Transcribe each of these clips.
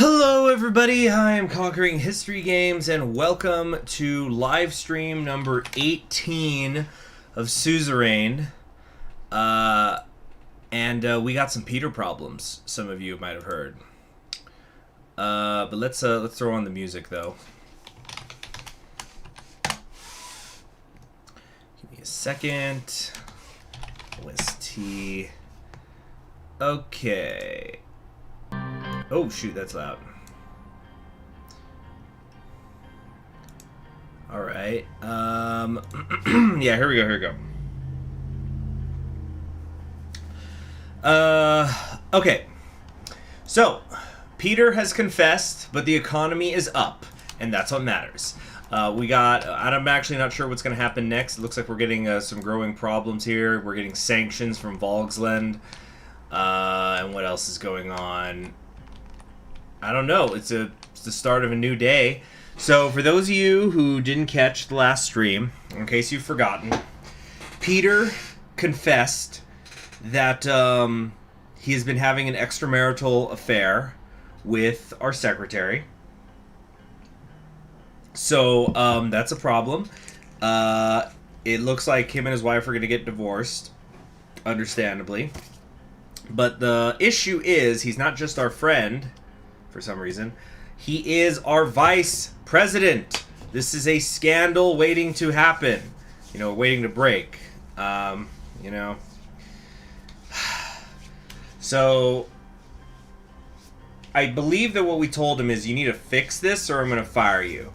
Hello everybody, I am Conquering History Games and welcome to Livestream number 18 of Suzerain. We got some Peter problems, some of you might have heard. But let's throw on the music though. Give me a second. OST. Okay. Oh shoot, that's loud. Alright. Yeah, here we go. Okay. So, Peter has confessed, but the economy is up, and that's what matters. I'm actually not sure what's going to happen next. It looks like we're getting some growing problems here. We're getting sanctions from Volksland. And what else is going on? I don't know. It's the start of a new day. So for those of you who didn't catch the last stream, in case you've forgotten, Peter confessed that he has been having an extramarital affair with our secretary. So that's a problem. It looks like him and his wife are going to get divorced, understandably. But the issue is he's not just our friend. For some reason, he is our vice president. This is a scandal waiting to happen. You know, waiting to break. You know. So, I believe that what we told him is you need to fix this or I'm going to fire you.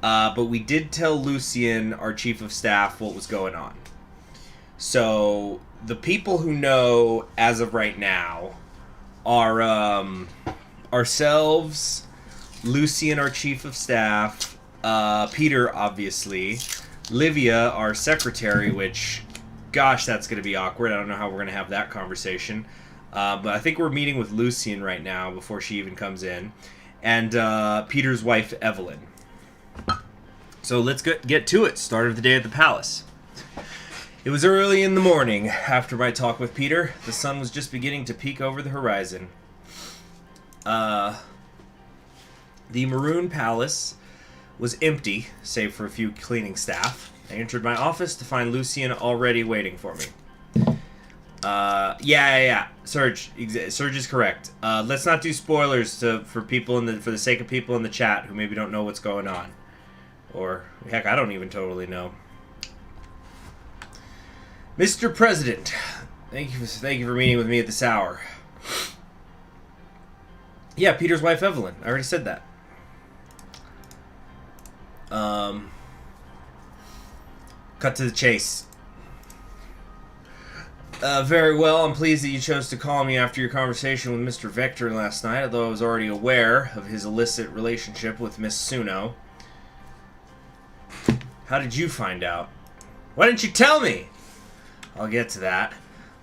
But we did tell Lucien, our chief of staff, what was going on. So, the people who know as of right now are ourselves, Lucien, our chief of staff, Peter, obviously, Livia, our secretary, which, gosh, that's going to be awkward. I don't know how we're going to have that conversation. But I think we're meeting with Lucien right now before she even comes in. And Peter's wife, Evelyn. So let's get to it. Start of the day at the palace. It was early in the morning after my talk with Peter. The sun was just beginning to peek over the horizon. The Maroon Palace was empty, save for a few cleaning staff. I entered my office to find Lucien already waiting for me. Yeah. Serge is correct. Let's not do spoilers for the sake of people in the chat who maybe don't know what's going on. Or, heck, I don't even totally know. Mr. President, thank you for meeting with me at this hour. Yeah, Peter's wife, Evelyn. I already said that. Cut to the chase. Very well. I'm pleased that you chose to call me after your conversation with Mr. Vector last night, although I was already aware of his illicit relationship with Miss Suno. How did you find out? Why didn't you tell me? I'll get to that.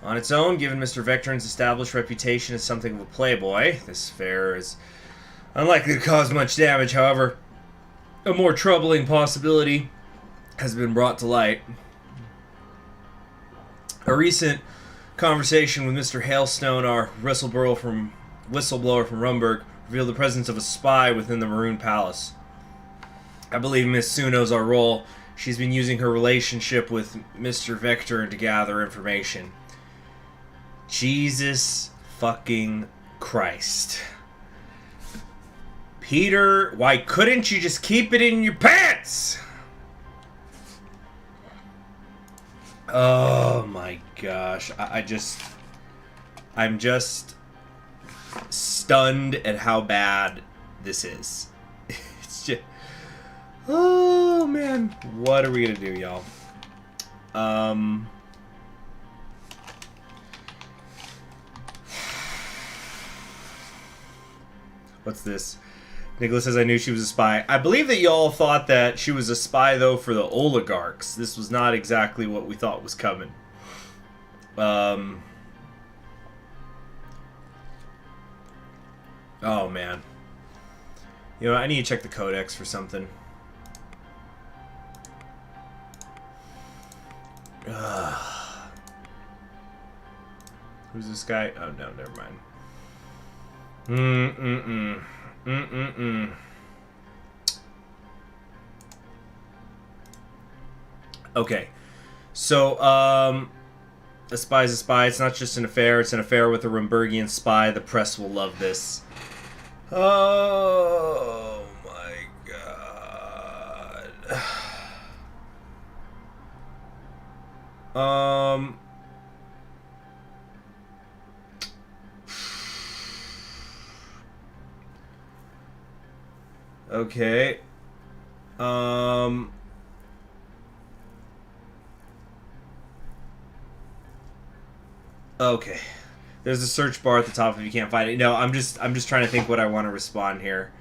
On its own, given Mr. Vector's established reputation as something of a playboy, this affair is unlikely to cause much damage. However, a more troubling possibility has been brought to light. A recent conversation with Mr. Hailstone, our whistleblower from Rumburg, revealed the presence of a spy within the Maroon Palace. I believe Miss Suno's our role. She's been using her relationship with Mr. Vector to gather information. Jesus fucking Christ. Peter, why couldn't you just keep it in your pants? Oh my gosh. I'm just stunned at how bad this is. It's just, oh man. What are we gonna do, y'all? What's this? Nicholas says, I knew she was a spy. I believe that y'all thought that she was a spy, though, for the oligarchs. This was not exactly what we thought was coming. Oh, man. You know, I need to check the codex for something. Who's this guy? Oh, no, never mind. Mm-mm-mm. Mm-mm-mm. Okay. So, a spy's a spy. It's not just an affair. It's an affair with a Rumbergian spy. The press will love this. Oh, my God. Okay. Okay. There's a search bar at the top if you can't find it. No, I'm just trying to think what I want to respond here.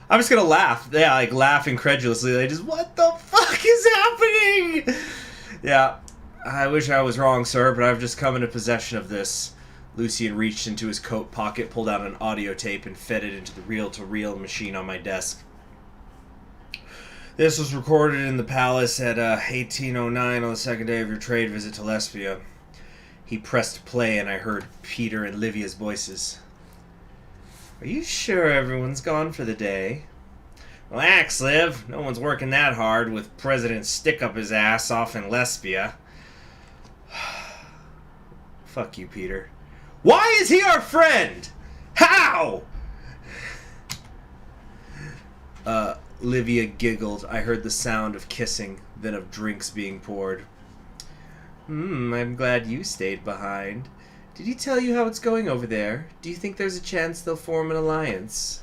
I'm just gonna laugh. Yeah, like laugh incredulously. Like just what the fuck is happening? Yeah. I wish I was wrong, sir, but I've just come into possession of this. Lucian reached into his coat pocket, pulled out an audio tape, and fed it into the reel-to-reel machine on my desk. This was recorded in the palace at 1809 on the second day of your trade visit to Lesbia. He pressed play and I heard Peter and Livia's voices. Are you sure everyone's gone for the day? Relax, Liv. No one's working that hard with President Stick-Up-His-Ass off in Lesbia. Fuck you, Peter. Why is he our friend? How? Livia giggled. I heard the sound of kissing, then of drinks being poured. I'm glad you stayed behind. Did he tell you how it's going over there? Do you think there's a chance they'll form an alliance?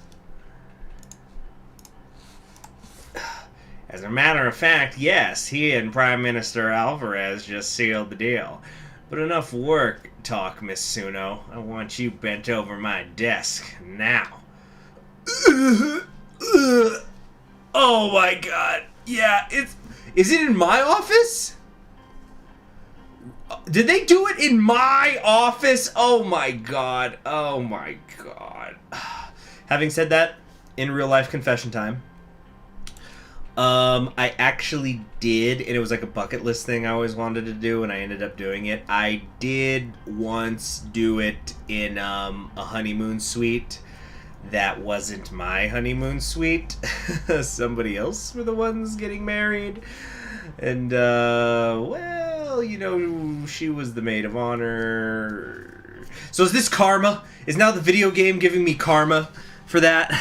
As a matter of fact, yes. He and Prime Minister Alvarez just sealed the deal. But enough work talk, Miss Suno. I want you bent over my desk now. Oh my god. Yeah, is it in my office? Did they do it in my office? Oh my god. Oh my god. Having said that, in real life confession time. I actually did, and it was like a bucket list thing I always wanted to do, and I ended up doing it. I did once do it in a honeymoon suite that wasn't my honeymoon suite. Somebody else were the ones getting married. And, well, you know, she was the maid of honor. So is this karma? Is now the video game giving me karma for that?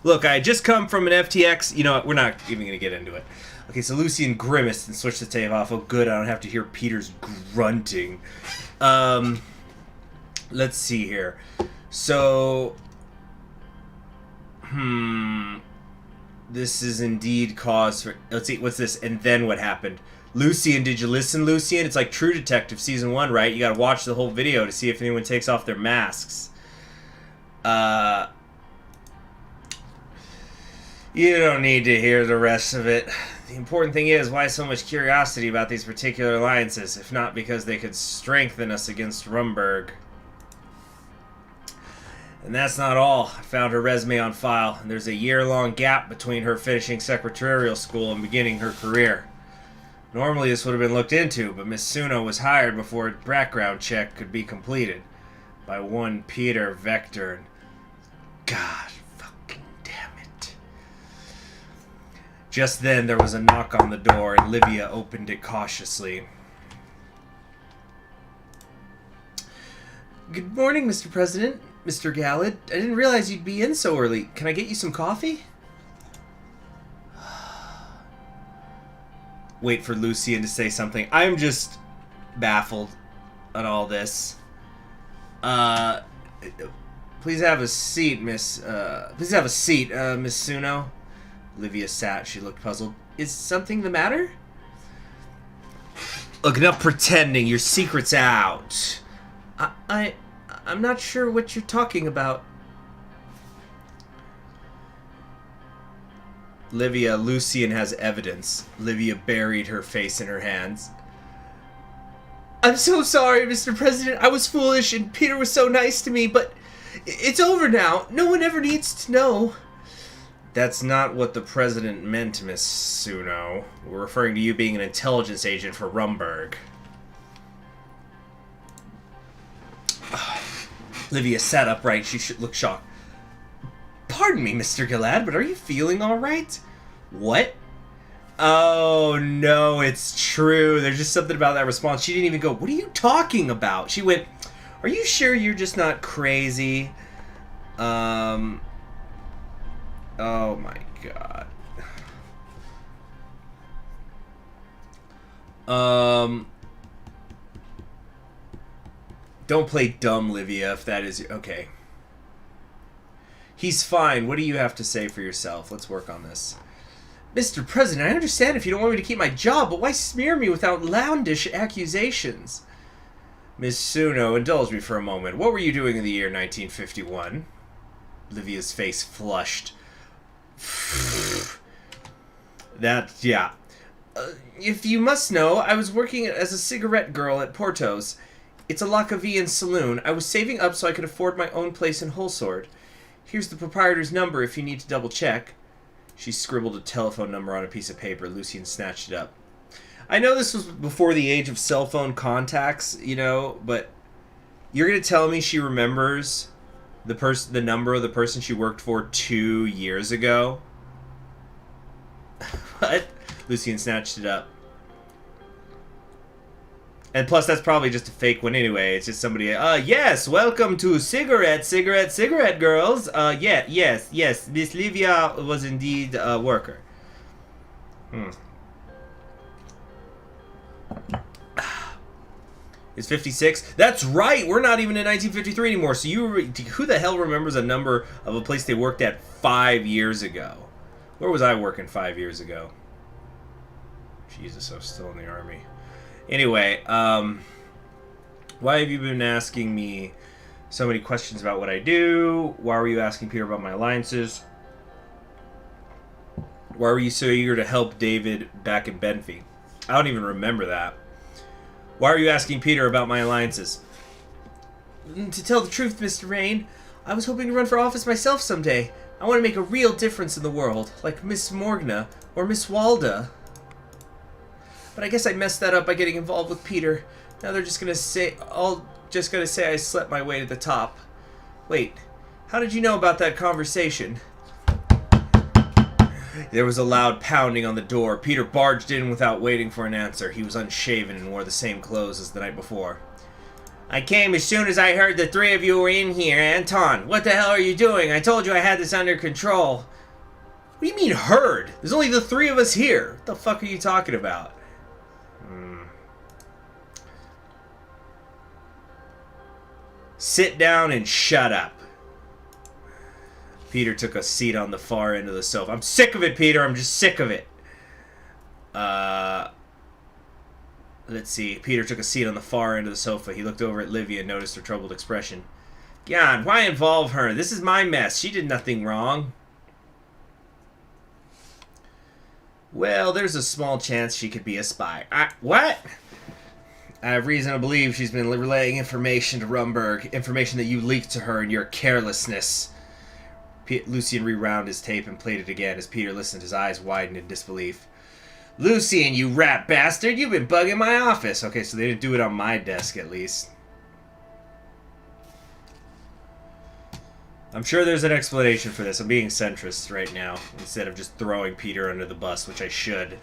Look, I had just come from an FTX. You know what? We're not even going to get into it. Okay, so Lucian grimaced and switched the tape off. Oh, good. I don't have to hear Peter's grunting. Let's see here. So, this is indeed cause for... Let's see, what's this? And then what happened? Lucian, did you listen, Lucian? It's like True Detective Season 1, right? You gotta watch the whole video to see if anyone takes off their masks. You don't need to hear the rest of it. The important thing is, why so much curiosity about these particular alliances, if not because they could strengthen us against Rumberg? And that's not all. I found her resume on file, and there's a year-long gap between her finishing secretarial school and beginning her career. Normally this would have been looked into, but Miss Suno was hired before a background check could be completed by one Peter Vector. God fucking damn it. Just then there was a knock on the door, and Livia opened it cautiously. Good morning, Mr. President. Mr. Gallad, I didn't realize you'd be in so early. Can I get you some coffee? Wait for Lucian to say something. I'm just baffled at all this. Please have a seat, Miss Suno. Livia sat. She looked puzzled. Is something the matter? Look, enough pretending. Your secret's out. I'm not sure what you're talking about. Livia, Lucian has evidence. Livia buried her face in her hands. I'm so sorry, Mr. President. I was foolish and Peter was so nice to me, but it's over now. No one ever needs to know. That's not what the President meant, Miss Suno. We're referring to you being an intelligence agent for Rumberg. Livia sat upright. She looked shocked. Pardon me, Mr. Galad, but are you feeling all right? What? Oh, no, it's true. There's just something about that response. She didn't even go, what are you talking about? She went, are you sure you're just not crazy? Oh, my God. Don't play dumb, Livia, if that is... Okay. He's fine. What do you have to say for yourself? Let's work on this. Mr. President, I understand if you don't want me to keep my job, but why smear me with outlandish accusations? Miss Suno, indulge me for a moment. What were you doing in the year 1951? Livia's face flushed. Yeah. If you must know, I was working as a cigarette girl at Porto's. It's a Lacavian saloon. I was saving up so I could afford my own place in Holsword. Here's the proprietor's number if you need to double check. She scribbled a telephone number on a piece of paper. Lucien snatched it up. I know this was before the age of cell phone contacts, you know, but you're going to tell me she remembers the number of the person she worked for 2 years ago? What? Lucien snatched it up. And plus, that's probably just a fake one anyway. It's just somebody, yes, welcome to cigarette girls. Yes, Miss Livia was indeed a worker. It's 56? That's right! We're not even in 1953 anymore, so who the hell remembers a number of a place they worked at 5 years ago? Where was I working 5 years ago? Jesus, I was still in the army. Anyway, why have you been asking me so many questions about what I do? Why were you asking Peter about my alliances? Why were you so eager to help David back in Benfey? I don't even remember that. Why are you asking Peter about my alliances? To tell the truth, Mr. Rain, I was hoping to run for office myself someday. I want to make a real difference in the world, like Miss Morgna or Miss Walda. But I guess I messed that up by getting involved with Peter. Now they're just gonna say I slept my way to the top. Wait, how did you know about that conversation? There was a loud pounding on the door. Peter barged in without waiting for an answer. He was unshaven and wore the same clothes as the night before. I came as soon as I heard the three of you were in here. Anton, what the hell are you doing? I told you I had this under control. What do you mean heard? There's only the three of us here. What the fuck are you talking about? Sit down and shut up. Peter took a seat on the far end of the sofa. I'm sick of it, Peter. I'm just sick of it. Let's see. Peter took a seat on the far end of the sofa. He looked over at Livia and noticed her troubled expression. God, why involve her? This is my mess. She did nothing wrong. Well, there's a small chance she could be a spy. What? I have reason to believe she's been relaying information to Rumberg. Information that you leaked to her in your carelessness. Lucien rewound his tape and played it again. As Peter listened, his eyes widened in disbelief. Lucien, you rat bastard! You've been bugging my office! Okay, so they didn't do it on my desk, at least. I'm sure there's an explanation for this. I'm being centrist right now, instead of just throwing Peter under the bus, which I should.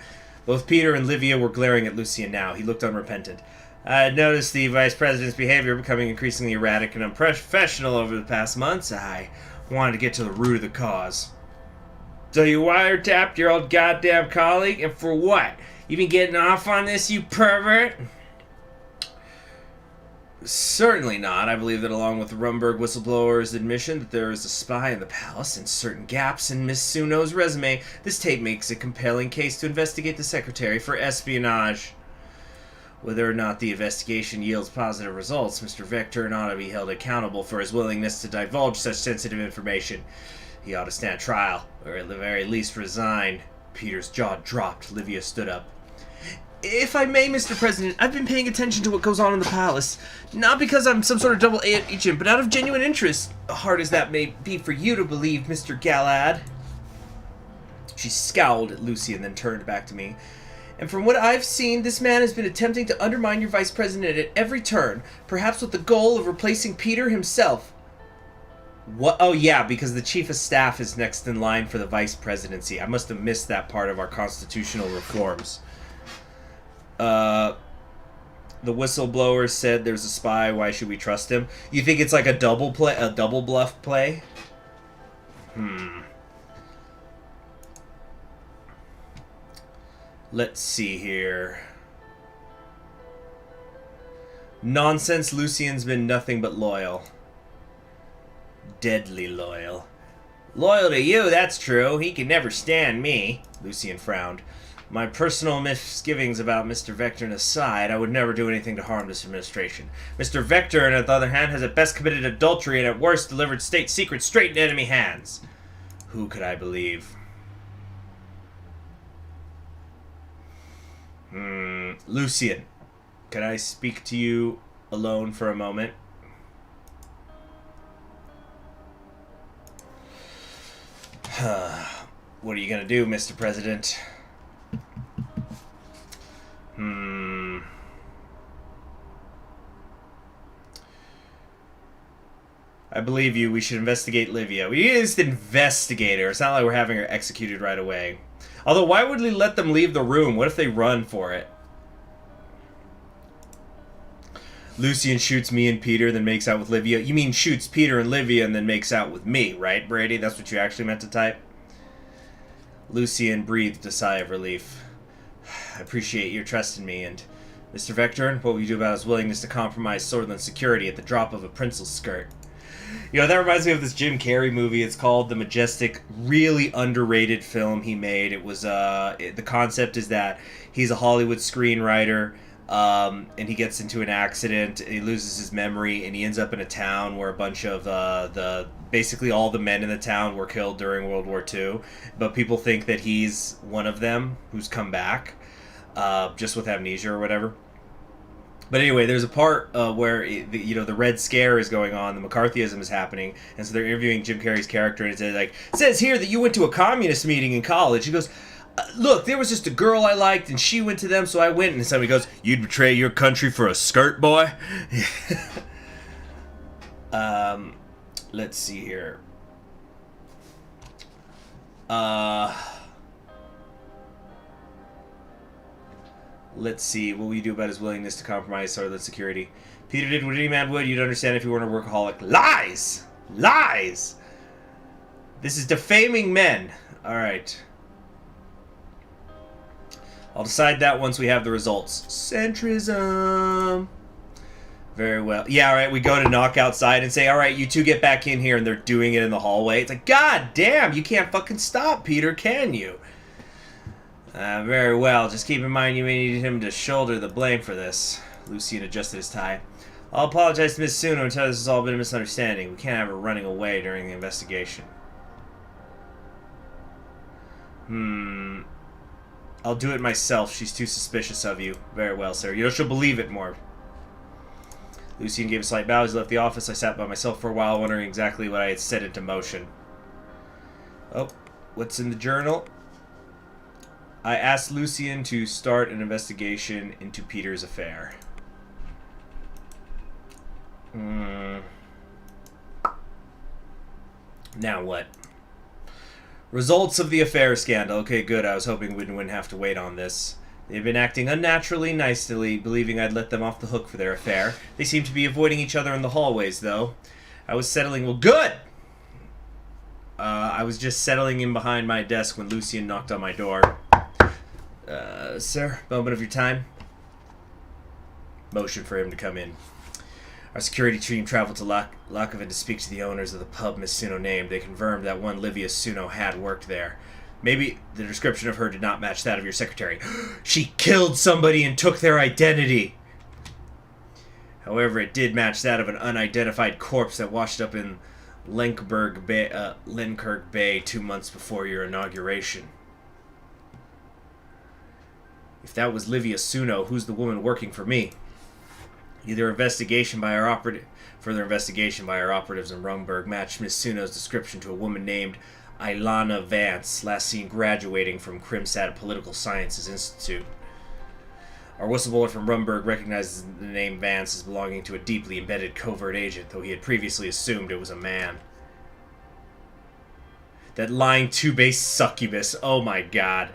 Both Peter and Livia were glaring at Lucien now. He looked unrepentant. I had noticed the Vice President's behavior becoming increasingly erratic and unprofessional over the past months. I wanted to get to the root of the cause. So you wiretapped your old goddamn colleague? And for what? You been getting off on this, you pervert? Certainly not. I believe that along with the Rumberg whistleblower's admission that there is a spy in the palace and certain gaps in Miss Suno's resume, this tape makes a compelling case to investigate the Secretary for espionage. Whether or not the investigation yields positive results, Mr. Vector ought to be held accountable for his willingness to divulge such sensitive information. He ought to stand trial, or at the very least resign. Peter's jaw dropped. Livia stood up. If I may, Mr. President, I've been paying attention to what goes on in the palace. Not because I'm some sort of double agent, but out of genuine interest. Hard as that may be for you to believe, Mr. Galad. She scowled at Lucy and then turned back to me. And from what I've seen, this man has been attempting to undermine your vice president at every turn, perhaps with the goal of replacing Peter himself. What? Oh, yeah, because the chief of staff is next in line for the vice presidency. I must have missed that part of our constitutional reforms. The whistleblower said there's a spy. Why should we trust him? You think it's like a double bluff play? Let's see here. Nonsense. Lucien's been nothing but loyal. Deadly loyal. Loyal to you, that's true. He can never stand me. Lucien frowned. My personal misgivings about Mr. Vectorn aside, I would never do anything to harm this administration. Mr. Vectorn, on the other hand, has at best committed adultery and at worst delivered state secrets straight into enemy hands. Who could I believe? Lucien, can I speak to you alone for a moment? What are you gonna do, Mr. President? I believe you. We should investigate Livia. We need to just investigate her. It's not like we're having her executed right away. Although, why would we let them leave the room? What if they run for it? Lucien shoots me and Peter, then makes out with Livia. You mean shoots Peter and Livia and then makes out with me, right, Brady? That's what you actually meant to type? Lucien breathed a sigh of relief. I appreciate your trust in me, and Mr. Vectorn, what will you do about his willingness to compromise Swordland security at the drop of a prince's skirt? You know, that reminds me of this Jim Carrey movie. It's called The Majestic, really underrated film he made. It was, the concept is that he's a Hollywood screenwriter, and he gets into an accident, and he loses his memory, and he ends up in a town where a bunch of, basically all the men in the town were killed during World War II, but people think that he's one of them who's come back, just with amnesia or whatever. But anyway, there's a part where the Red Scare is going on, the McCarthyism is happening, and so they're interviewing Jim Carrey's character, and it says here that you went to a communist meeting in college. He goes, look, there was just a girl I liked, and she went to them, so I went. And somebody goes, you'd betray your country for a skirt, boy? Let's see here. Let's see. What will you do about his willingness to compromise Swordland security? Peter did what any man would. You'd understand if you weren't a workaholic. Lies! Lies! This is defaming men. Alright. I'll decide that once we have the results. Centrism. Very well. Yeah, alright, we go to knock outside and say, alright, you two get back in here, and they're doing it in the hallway. It's like, god damn, you can't fucking stop, Peter, can you? Very well. Just keep in mind you may need him to shoulder the blame for this. Lucien adjusted his tie. I'll apologize to Miss Suno and tell her this has all been a misunderstanding. We can't have her running away during the investigation. I'll do it myself. She's too suspicious of you. Very well, sir. You know, she'll believe it more. Lucien gave a slight bow as he left the office. I sat by myself for a while, wondering exactly what I had set into motion. Oh, what's in the journal? I asked Lucien to start an investigation into Peter's affair. Now what? Results of the affair scandal. Okay, good. I was hoping we wouldn't have to wait on this. They've been acting unnaturally nicely, believing I'd let them off the hook for their affair. They seem to be avoiding each other in the hallways, though. I was settling... Well, good! I was just settling in behind my desk when Lucien knocked on my door. Sir, moment of your time. Motion for him to come in. Our security team traveled to Lakoven to speak to the owners of the pub Miss Suno named. They confirmed that one Livia Suno had worked there. Maybe the description of her did not match that of your secretary. She killed somebody and took their identity! However, it did match that of an unidentified corpse that washed up in Lenkirk Bay 2 months before your inauguration. If that was Livia Suno, who's the woman working for me? Further investigation by our operatives in Rumburg matched Miss Suno's description to a woman named Ilana Vance, last seen graduating from Crimsat Political Sciences Institute. Our whistleblower from Rumburg recognizes the name Vance as belonging to a deeply embedded covert agent, though he had previously assumed it was a man. That lying two-base succubus. Oh my god.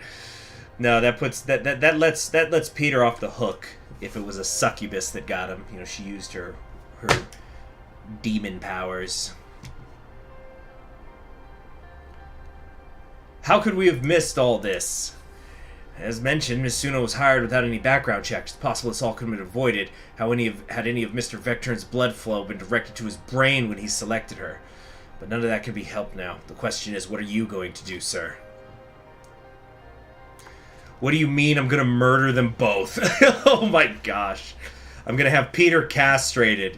No, that puts that lets Peter off the hook if it was a succubus that got him. You know, she used her demon powers. How could we have missed all this? As mentioned, Miss Suno was hired without any background checks. It's possible this all could have been avoided. Had any of Mr. Vecturn's blood flow been directed to his brain when he selected her? But none of that can be helped now. The question is, what are you going to do, sir? What do you mean I'm going to murder them both? Oh my gosh. I'm going to have Peter castrated.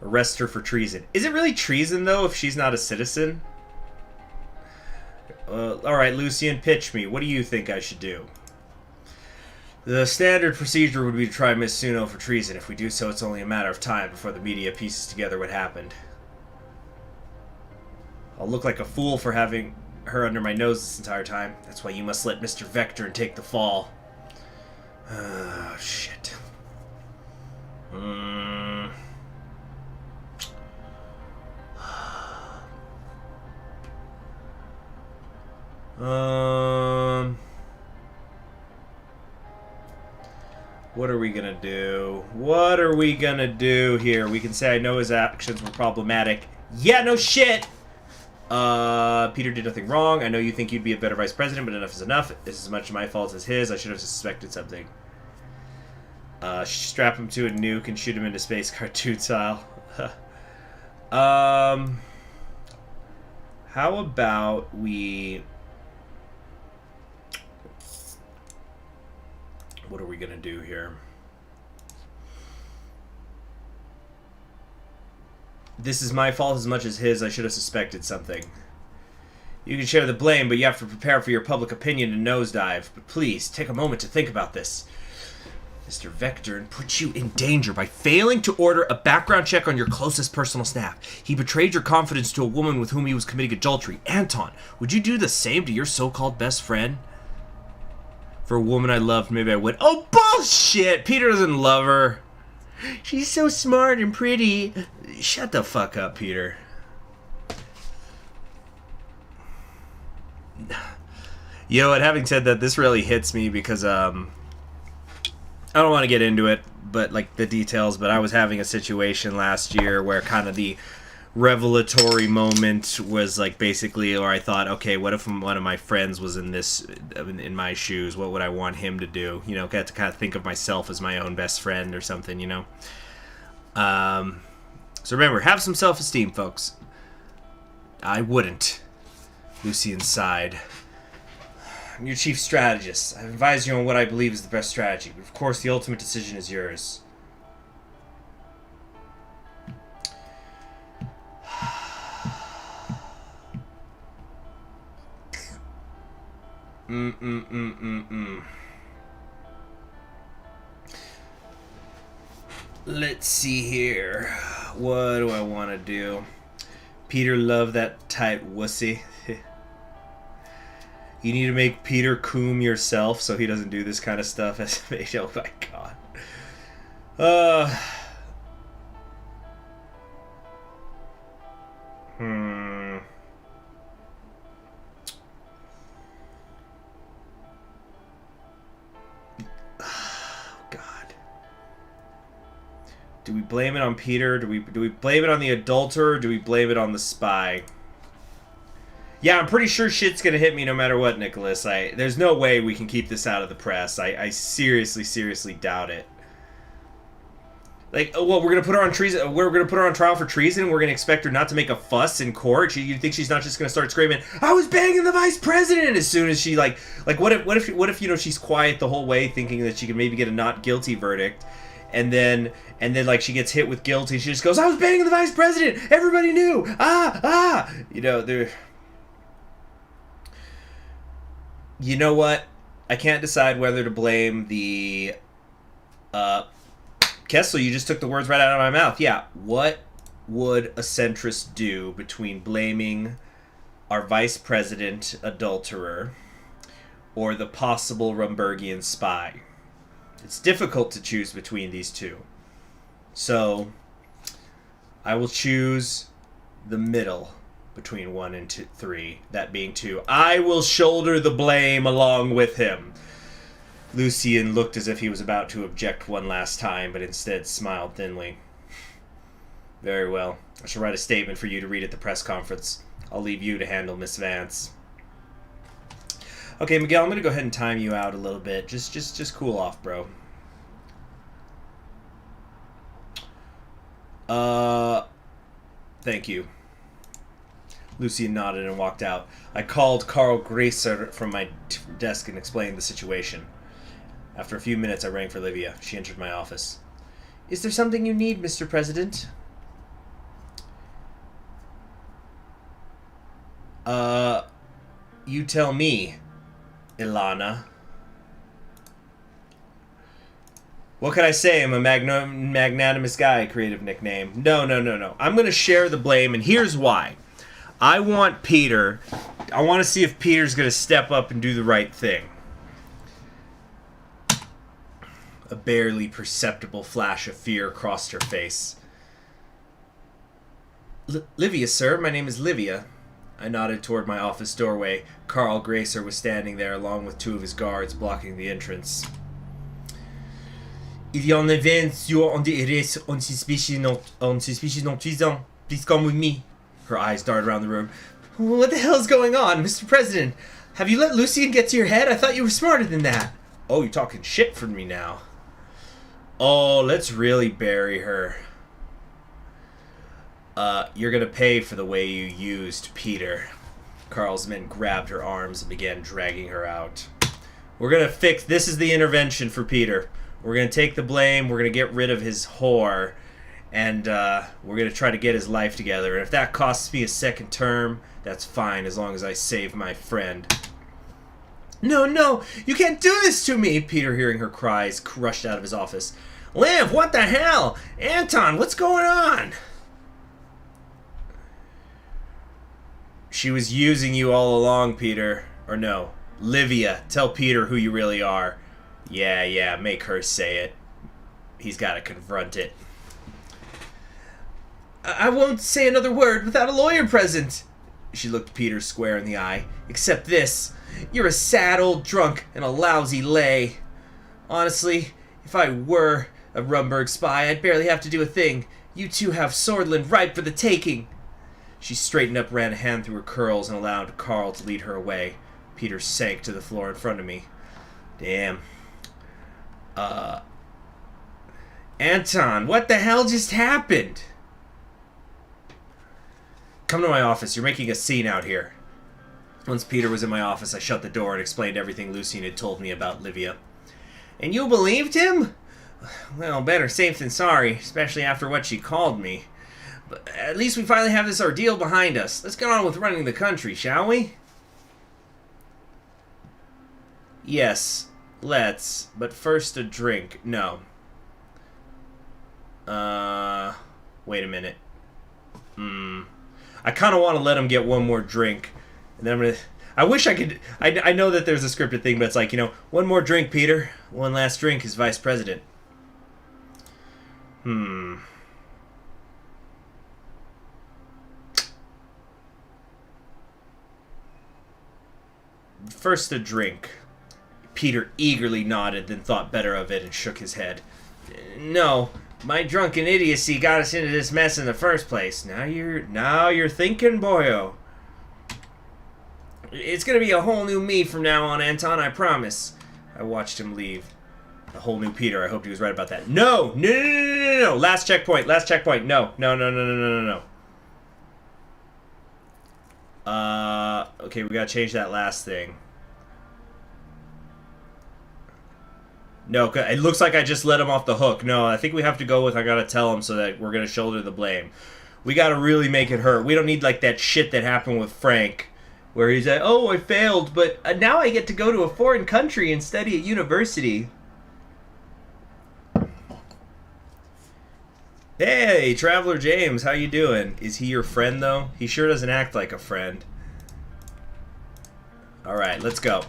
Arrest her for treason. Is it really treason, though, if she's not a citizen? Alright, Lucien, pitch me. What do you think I should do? The standard procedure would be to try Miss Suno for treason. If we do so, it's only a matter of time before the media pieces together what happened. I'll look like a fool for having her under my nose this entire time. That's why you must let Mr. Vector take the fall. Oh, shit. What are we gonna do? What are we gonna do here? We can say I know his actions were problematic. Yeah, no shit! Peter did nothing wrong. I know you think you'd be a better vice president, but enough is enough. This is as much my fault as his. I should have suspected something. Strap him to a nuke and shoot him into space, cartoon style. How about we... What are we gonna do here? This is my fault as much as his. I should have suspected something. You can share the blame, but you have to prepare for your public opinion and nosedive. But please, take a moment to think about this. Mr. Vector put you in danger by failing to order a background check on your closest personal staff. He betrayed your confidence to a woman with whom he was committing adultery. Anton, would you do the same to your so-called best friend? For a woman I loved, maybe I would. Oh, bullshit! Peter doesn't love her. She's so smart and pretty. Shut the fuck up, Peter. You know what, having said that, this really hits me because, I don't want to get into it, but, like, the details, but I was having a situation last year where kind of the revelatory moment was, like, basically, or I thought, okay, what if one of my friends was in my shoes? What would I want him to do? You know, got to kind of think of myself as my own best friend or something, you know? So remember, have some self-esteem, folks. I wouldn't. Lucien sighed. I'm your chief strategist. I've advised you on what I believe is the best strategy, but of course the ultimate decision is yours. Let's see here. What do I want to do? Peter loved that tight wussy. You need to make Peter coom yourself so he doesn't do this kind of stuff. Oh my god. Do we blame it on Peter? Do we blame it on the adulterer? Or do we blame it on the spy? Yeah, I'm pretty sure shit's gonna hit me no matter what, Nicholas. There's no way we can keep this out of the press. I seriously doubt it. Like, well, we're gonna put her on treason. We're gonna put her on trial for treason. We're gonna expect her not to make a fuss in court. You think she's not just gonna start screaming, "I was banging the vice president!" as soon as she like what if you know she's quiet the whole way, thinking that she can maybe get a not guilty verdict, and then like she gets hit with guilty, she just goes, "I was banging the vice president. Everybody knew. You know there. You know what? I can't decide whether to blame the Kessel, you just took the words right out of my mouth. Yeah, what would a centrist do between blaming our vice president adulterer or the possible Rumbergian spy? It's difficult to choose between these two. So, I will choose the middle between 1 and 3, that being 2. I will shoulder the blame along with him. Lucien looked as if he was about to object one last time, but instead smiled thinly. Very well. I shall write a statement for you to read at the press conference. I'll leave you to handle Miss Vance. Okay, Miguel, I'm going to go ahead and time you out a little bit. Just cool off, bro. Thank you. Lucien nodded and walked out. I called Karl Gracer from my desk and explained the situation. After a few minutes, I rang for Livia. She entered my office. Is there something you need, Mr. President? You tell me, Ilana. What can I say? I'm a magnanimous guy, creative nickname. No. I'm going to share the blame, and here's why. I want to see if Peter's going to step up and do the right thing. A barely perceptible flash of fear crossed her face. Livia, sir. My name is Livia. I nodded toward my office doorway. Karl Gracer was standing there along with 2 of his guards blocking the entrance. Il y en avait on suspicion non. Please come with me. Her eyes darted around the room. What the hell's going on, Mr. President? Have you let Lucien get to your head? I thought you were smarter than that. Oh, you're talking shit for me now. Oh, let's really bury her. You're gonna pay for the way you used Peter. Karl's men grabbed her arms and began dragging her out. We're gonna fix... This is the intervention for Peter. We're gonna take the blame, we're gonna get rid of his whore, and we're gonna try to get his life together. And if that costs me a second term, that's fine, as long as I save my friend. No, you can't do this to me! Peter, hearing her cries, rushed out of his office. Liv, what the hell? Anton, what's going on? She was using you all along, Peter. Or no, Livia, tell Peter who you really are. Yeah, make her say it. He's got to confront it. I won't say another word without a lawyer present. She looked Peter square in the eye. Except this. You're a sad old drunk and a lousy lay. Honestly, if I were a Rumberg spy, I'd barely have to do a thing. You two have Swordland ripe for the taking. She straightened up, ran a hand through her curls, and allowed Karl to lead her away. Peter sank to the floor in front of me. Damn. Anton, what the hell just happened? Come to my office. You're making a scene out here. Once Peter was in my office, I shut the door and explained everything Lucien had told me about Livia. And you believed him? Well, better safe than sorry, especially after what she called me. But at least we finally have this ordeal behind us. Let's get on with running the country, shall we? Yes, let's. But first a drink. No. Wait a minute. I kind of want to let him get one more drink. And then I'm going to... I wish I could... I know that there's a scripted thing, but it's like, one more drink, Peter. One last drink as vice president. First a drink. Peter eagerly nodded, then thought better of it and shook his head. No, my drunken idiocy got us into this mess in the first place. Now you're thinking, boyo. It's gonna be a whole new me from now on, Anton, I promise. I watched him leave. A whole new Peter. I hoped he was right about that. No. Last checkpoint. No. Okay, we gotta change that last thing. No, it looks like I just let him off the hook. No, I think we have to go with I gotta tell him so that we're gonna shoulder the blame. We gotta really make it hurt. We don't need like that shit that happened with Frank, where he's like, oh, I failed, but now I get to go to a foreign country and study at university. Hey, Traveler James, how you doing? Is he your friend, though? He sure doesn't act like a friend. Alright, let's go.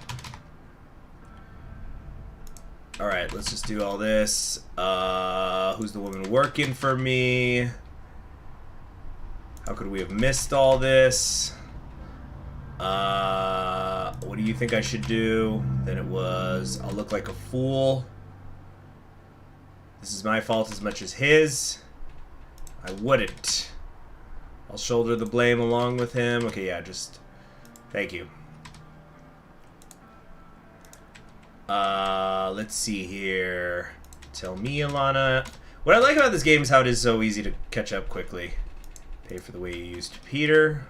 Alright, let's just do all this. Who's the woman working for me? How could we have missed all this? What do you think I should do? Then it was, I'll look like a fool. This is my fault as much as his. I wouldn't. I'll shoulder the blame along with him. Okay, yeah, just... Thank you. Let's see here. Tell me, Alana. What I like about this game is how it is so easy to catch up quickly. Pay for the way you used Peter.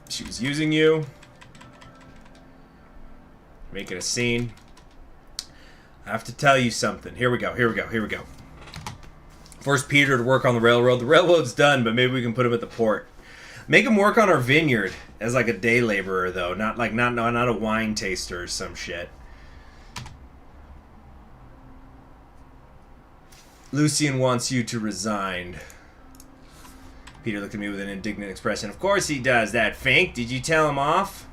She was using you. Making a scene. I have to tell you something. Here we go, here we go, here we go. Force Peter to work on the railroad. The railroad's done, but maybe we can put him at the port. Make him work on our vineyard as like a day laborer, though. Not a wine taster or some shit. Lucien wants you to resign. Peter looked at me with an indignant expression. Of course he does. That Fink. Did you tell him off?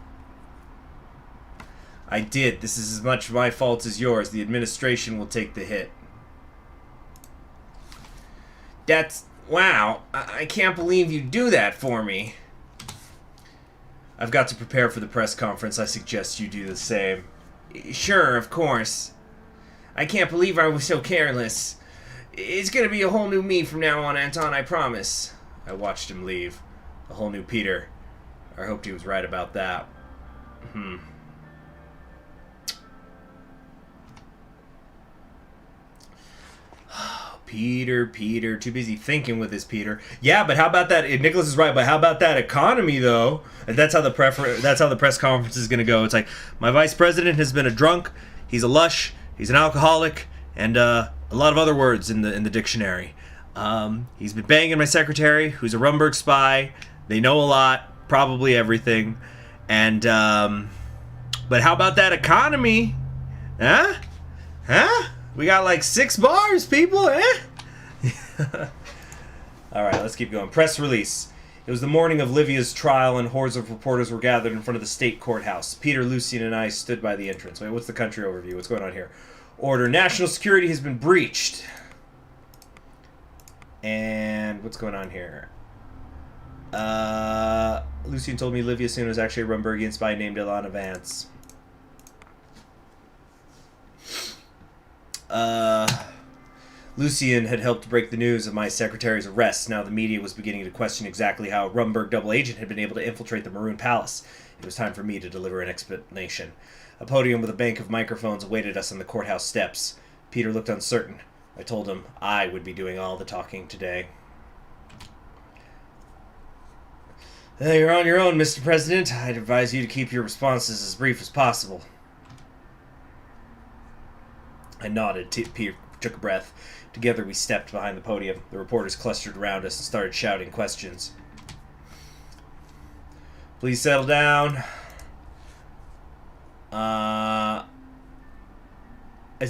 I did. This is as much my fault as yours. The administration will take the hit. That's... Wow. I can't believe you do that for me. I've got to prepare for the press conference. I suggest you do the same. Sure, of course. I can't believe I was so careless. It's gonna be a whole new me from now on, Anton, I promise. I watched him leave. A whole new Peter. I hoped he was right about that. Peter, too busy thinking with his Peter. Yeah, but how about that? Nicholas is right, but how about that economy, though? And that's how the press conference is going to go. It's like, my vice president has been a drunk, he's a lush, he's an alcoholic, and a lot of other words in the dictionary. He's been banging my secretary, who's a Rumberg spy. They know a lot, probably everything. And, but how about that economy? Huh? Huh? We got like 6 bars, people, eh? Alright, let's keep going. Press release. It was the morning of Livia's trial, and hordes of reporters were gathered in front of the state courthouse. Peter, Lucien, and I stood by the entrance. Wait, what's the country overview? What's going on here? Order. National security has been breached. And what's going on here? Lucien told me Livia Soon was actually a Rumbergian spy named Ilana Vance. Lucien had helped break the news of my secretary's arrest. Now the media was beginning to question exactly how a Rumberg double agent had been able to infiltrate the Maroon Palace. It was time for me to deliver an explanation. A podium with a bank of microphones awaited us on the courthouse steps. Peter looked uncertain. I told him I would be doing all the talking today. You're on your own, Mr. President. I'd advise you to keep your responses as brief as possible. I nodded. Peter took a breath. Together we stepped behind the podium. The reporters clustered around us and started shouting questions. Please settle down. As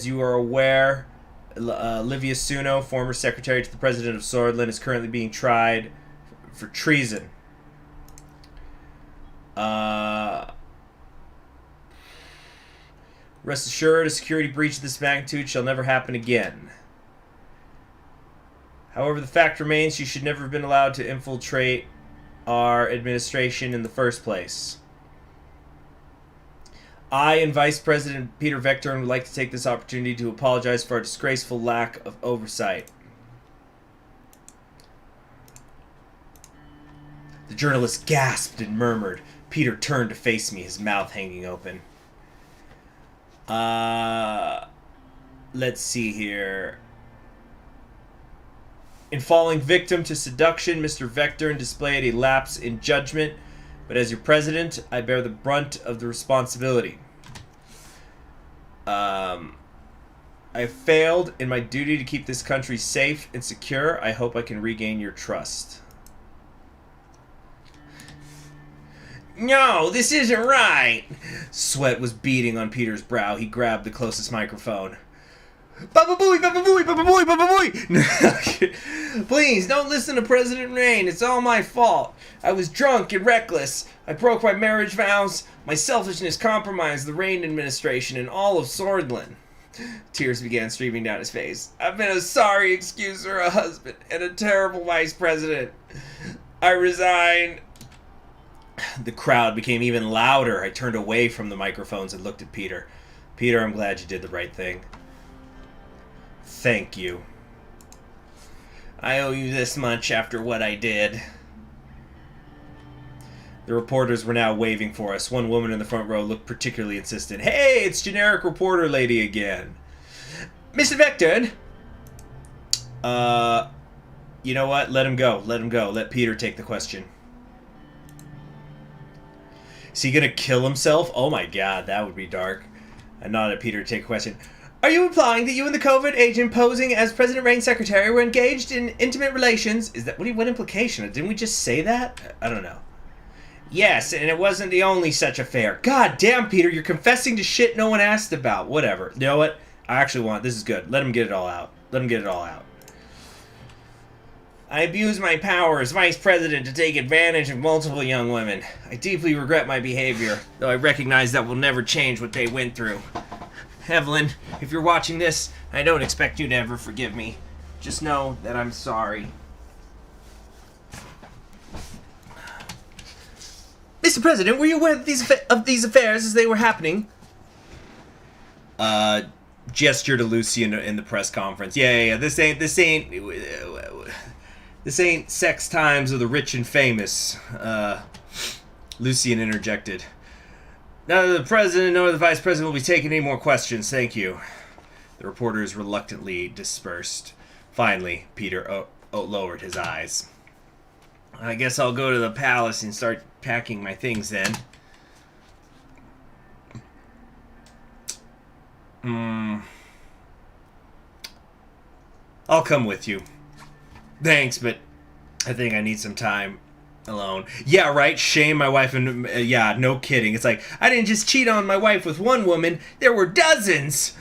you are aware, Livia Suno, former secretary to the president of Sordlin, is currently being tried for treason. Rest assured, a security breach of this magnitude shall never happen again. However, the fact remains she should never have been allowed to infiltrate our administration in the first place. I and Vice President Peter Vector would like to take this opportunity to apologize for our disgraceful lack of oversight. The journalist gasped and murmured. Peter turned to face me, his mouth hanging open. Let's see here. In falling victim to seduction, Mr. Vector displayed a lapse in judgment, but as your president, I bear the brunt of the responsibility. I have failed in my duty to keep this country safe and secure. I hope I can regain your trust. No, this isn't right. Sweat was beading on Peter's brow. He grabbed the closest microphone. Baba Booey, Baba Booey, Baba Booey, Baba Booey! Please, don't listen to President Rain. It's all my fault. I was drunk and reckless. I broke my marriage vows. My selfishness compromised the Rain administration and all of Swordland. Tears began streaming down his face. I've been a sorry excuse for a husband and a terrible vice president. I resign. The crowd became even louder. I turned away from the microphones and looked at Peter. Peter, I'm glad you did the right thing. Thank you. I owe you this much after what I did. The reporters were now waving for us. One woman in the front row looked particularly insistent. Hey, it's generic reporter lady again. Mr. Vector! You know what? Let him go. Let him go. Let Peter take the question. Is he gonna kill himself? Oh my god, that would be dark. I nodded at Peter to take a question. Are you implying that you and the covert agent posing as President Rain's secretary were engaged in intimate relations? Is that what implication? Didn't we just say that? I don't know. Yes, and it wasn't the only such affair. God damn, Peter, you're confessing to shit no one asked about. Whatever. You know what? I actually want... This is good. Let him get it all out. Let him get it all out. I abused my power as vice president to take advantage of multiple young women. I deeply regret my behavior, though I recognize that will never change what they went through. Evelyn, if you're watching this, I don't expect you to ever forgive me. Just know that I'm sorry. Mr. President, were you aware of these affairs as they were happening? Gesture to Lucian in the press conference. Yeah. This ain't sex times of the rich and famous. Lucian interjected. Neither the president nor the vice president will be taking any more questions. Thank you. The reporters reluctantly dispersed. Finally, Peter lowered his eyes. I guess I'll go to the palace and start packing my things then. I'll come with you. Thanks, but I think I need some time alone. Yeah, right? Shame my wife and... yeah, no kidding. It's like, I didn't just cheat on my wife with one woman. There were dozens!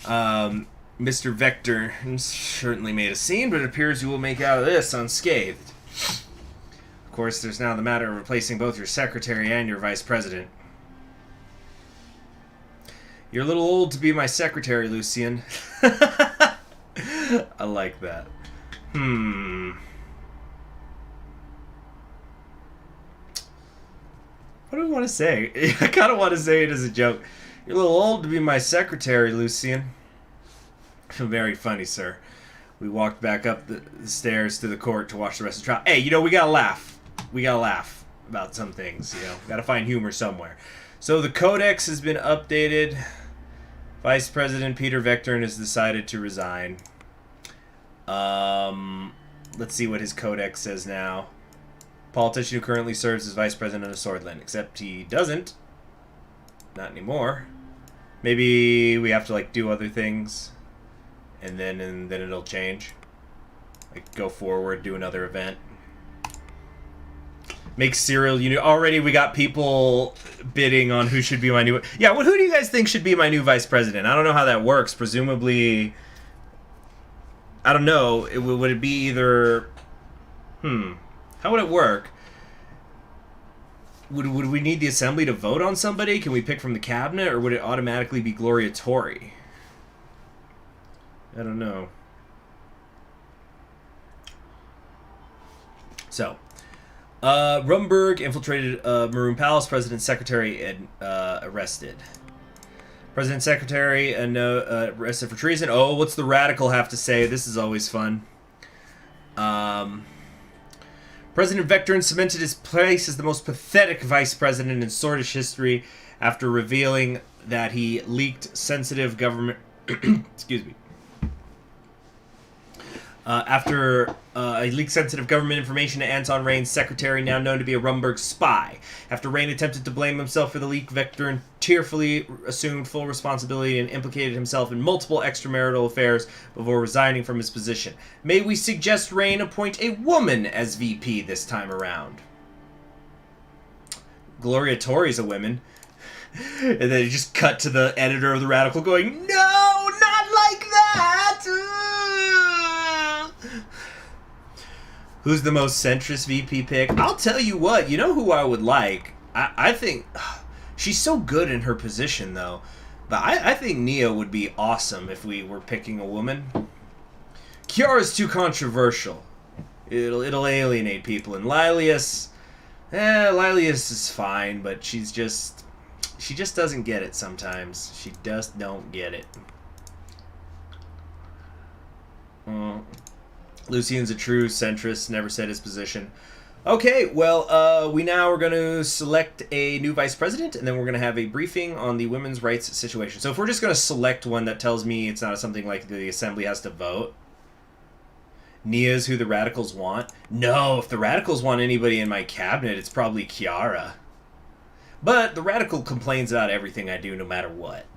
Mr. Vector certainly made a scene, but it appears you will make out of this unscathed. Of course, there's now the matter of replacing both your secretary and your vice president. You're a little old to be my secretary, Lucian. I like that. What do we want to say? I kind of want to say it as a joke. You're a little old to be my secretary, Lucian. Very funny, sir. We walked back up the stairs to the court to watch the rest of the trial. Hey, we gotta laugh. We gotta laugh about some things, Gotta find humor somewhere. So the codex has been updated. Vice President Peter Vector has decided to resign. Let's see what his codex says now. Politician who currently serves as Vice President of Swordland. Except he doesn't. Not anymore. Maybe we have to, do other things. And then it'll change. Go forward, do another event. Make Cyril, already we got people bidding on who should be my new... Yeah, who do you guys think should be my new vice president? I don't know how that works. Presumably... I don't know. Would it be either... How would it work? Would we need the assembly to vote on somebody? Can we pick from the cabinet? Or would it automatically be Gloria Tori? I don't know. So, Rumberg infiltrated Maroon Palace. President's secretary arrested. President's secretary arrested for treason. Oh, what's the radical have to say? This is always fun. President Vector cemented his place as the most pathetic vice president in Swordfish history after revealing that he leaked sensitive government... excuse me. After he leaked sensitive government information to Anton Rain's secretary, now known to be a Rumberg spy. After Rain attempted to blame himself for the leak, Vector tearfully assumed full responsibility and implicated himself in multiple extramarital affairs before resigning from his position. May we suggest Rain appoint a woman as VP this time around? Gloria Tori's a woman. And then he just cut to the editor of the Radical going, "No!" Who's the most centrist VP pick? I'll tell you what. You know who I would like? I think she's so good in her position, though. But I think Nia would be awesome if we were picking a woman. Kiara's too controversial. It'll alienate people. And Lilius, Lilius is fine, but she just doesn't get it sometimes. She just don't get it. Lucian's a true centrist, never said his position. Okay, well, we now are going to select a new vice president, and then we're going to have a briefing on the women's rights situation. So if we're just going to select one that tells me it's not something like the assembly has to vote. Nia's who the radicals want. No, if the radicals want anybody in my cabinet, it's probably Kiara. But the radical complains about everything I do no matter what.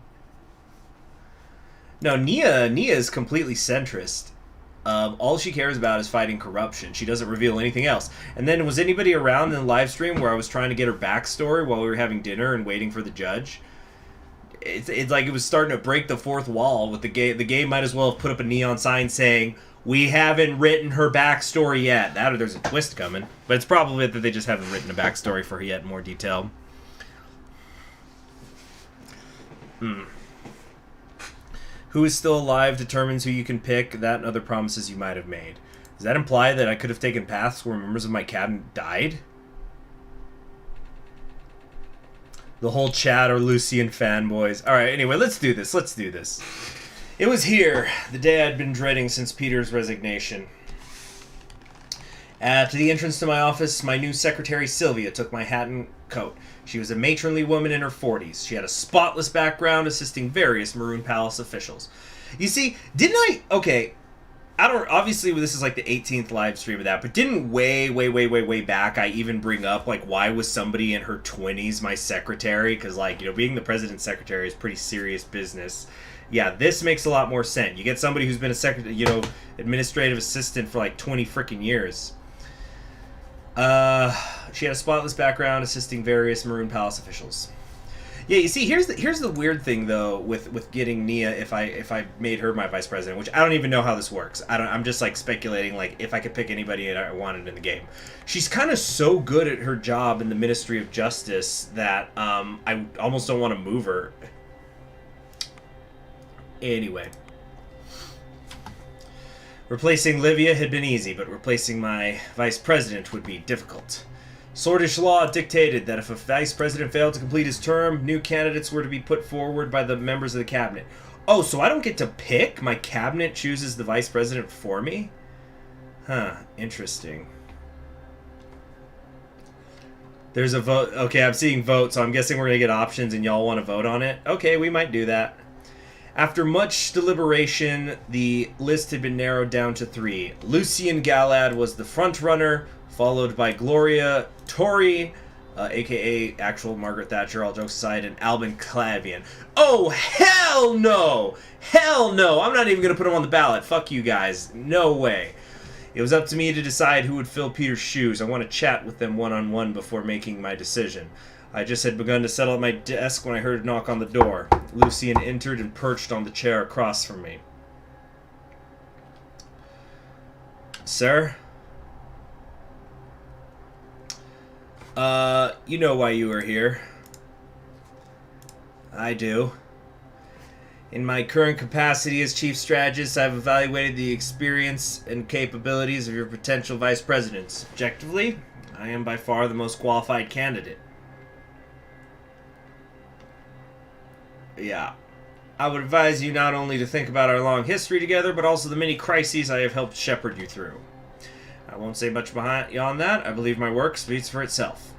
No, Nia is completely centrist. All she cares about is fighting corruption. She doesn't reveal anything else. And then, was anybody around in the live stream where I was trying to get her backstory while we were having dinner and waiting for the judge? It's like it was starting to break the fourth wall with the game. The game might as well have put up a neon sign saying, "We haven't written her backstory yet." That or there's a twist coming. But it's probably that they just haven't written a backstory for her yet in more detail. Who is still alive determines who you can pick. That and other promises you might have made. Does that imply that I could have taken paths where members of my cabinet died? The whole chat are Lucian fanboys. Alright, anyway, let's do this. It was here, the day I'd been dreading since Peter's resignation. At the entrance to my office, my new secretary Sylvia took my hat and coat. She was a matronly woman in her 40s. She had a spotless background assisting various Maroon Palace officials. You see, didn't I... Okay, I don't... Obviously, this is like the 18th live stream of that, but didn't way back I even bring up, like, why was somebody in her 20s my secretary? Because, like, you know, being the president's secretary is pretty serious business. Yeah, this makes a lot more sense. You get somebody who's been a secretary, you know, administrative assistant for like 20 freaking years. She had a spotless background assisting various Maroon Palace officials. Yeah, you see, here's the weird thing though with getting Nia if I made her my vice president, which I don't even know how this works. I'm just like speculating like if I could pick anybody I wanted in the game. She's kind of so good at her job in the Ministry of Justice that I almost don't want to move her. Anyway. Replacing Livia had been easy, but replacing my vice president would be difficult. Swordish law dictated that if a vice president failed to complete his term, new candidates were to be put forward by the members of the cabinet. Oh, so I don't get to pick? My cabinet chooses the vice president for me? Huh, interesting. There's a vote. Okay, I'm seeing vote, so I'm guessing we're going to get options and y'all want to vote on it? Okay, we might do that. After much deliberation, the list had been narrowed down to 3. Lucian Galad was the front runner, followed by Gloria Tori, a.k.a. actual Margaret Thatcher, all jokes aside, and Albin Clavian. Oh, hell no! Hell no! I'm not even going to put him on the ballot. Fuck you guys. No way. It was up to me to decide who would fill Peter's shoes. I want to chat with them one-on-one before making my decision. I just had begun to settle at my desk when I heard a knock on the door. Lucian entered and perched on the chair across from me. Sir? You know why you are here. I do. In my current capacity as chief strategist, I've evaluated the experience and capabilities of your potential vice presidents. Objectively, I am by far the most qualified candidate. Yeah. I would advise you not only to think about our long history together, but also the many crises I have helped shepherd you through. I won't say much beyond that. I believe my work speaks for itself.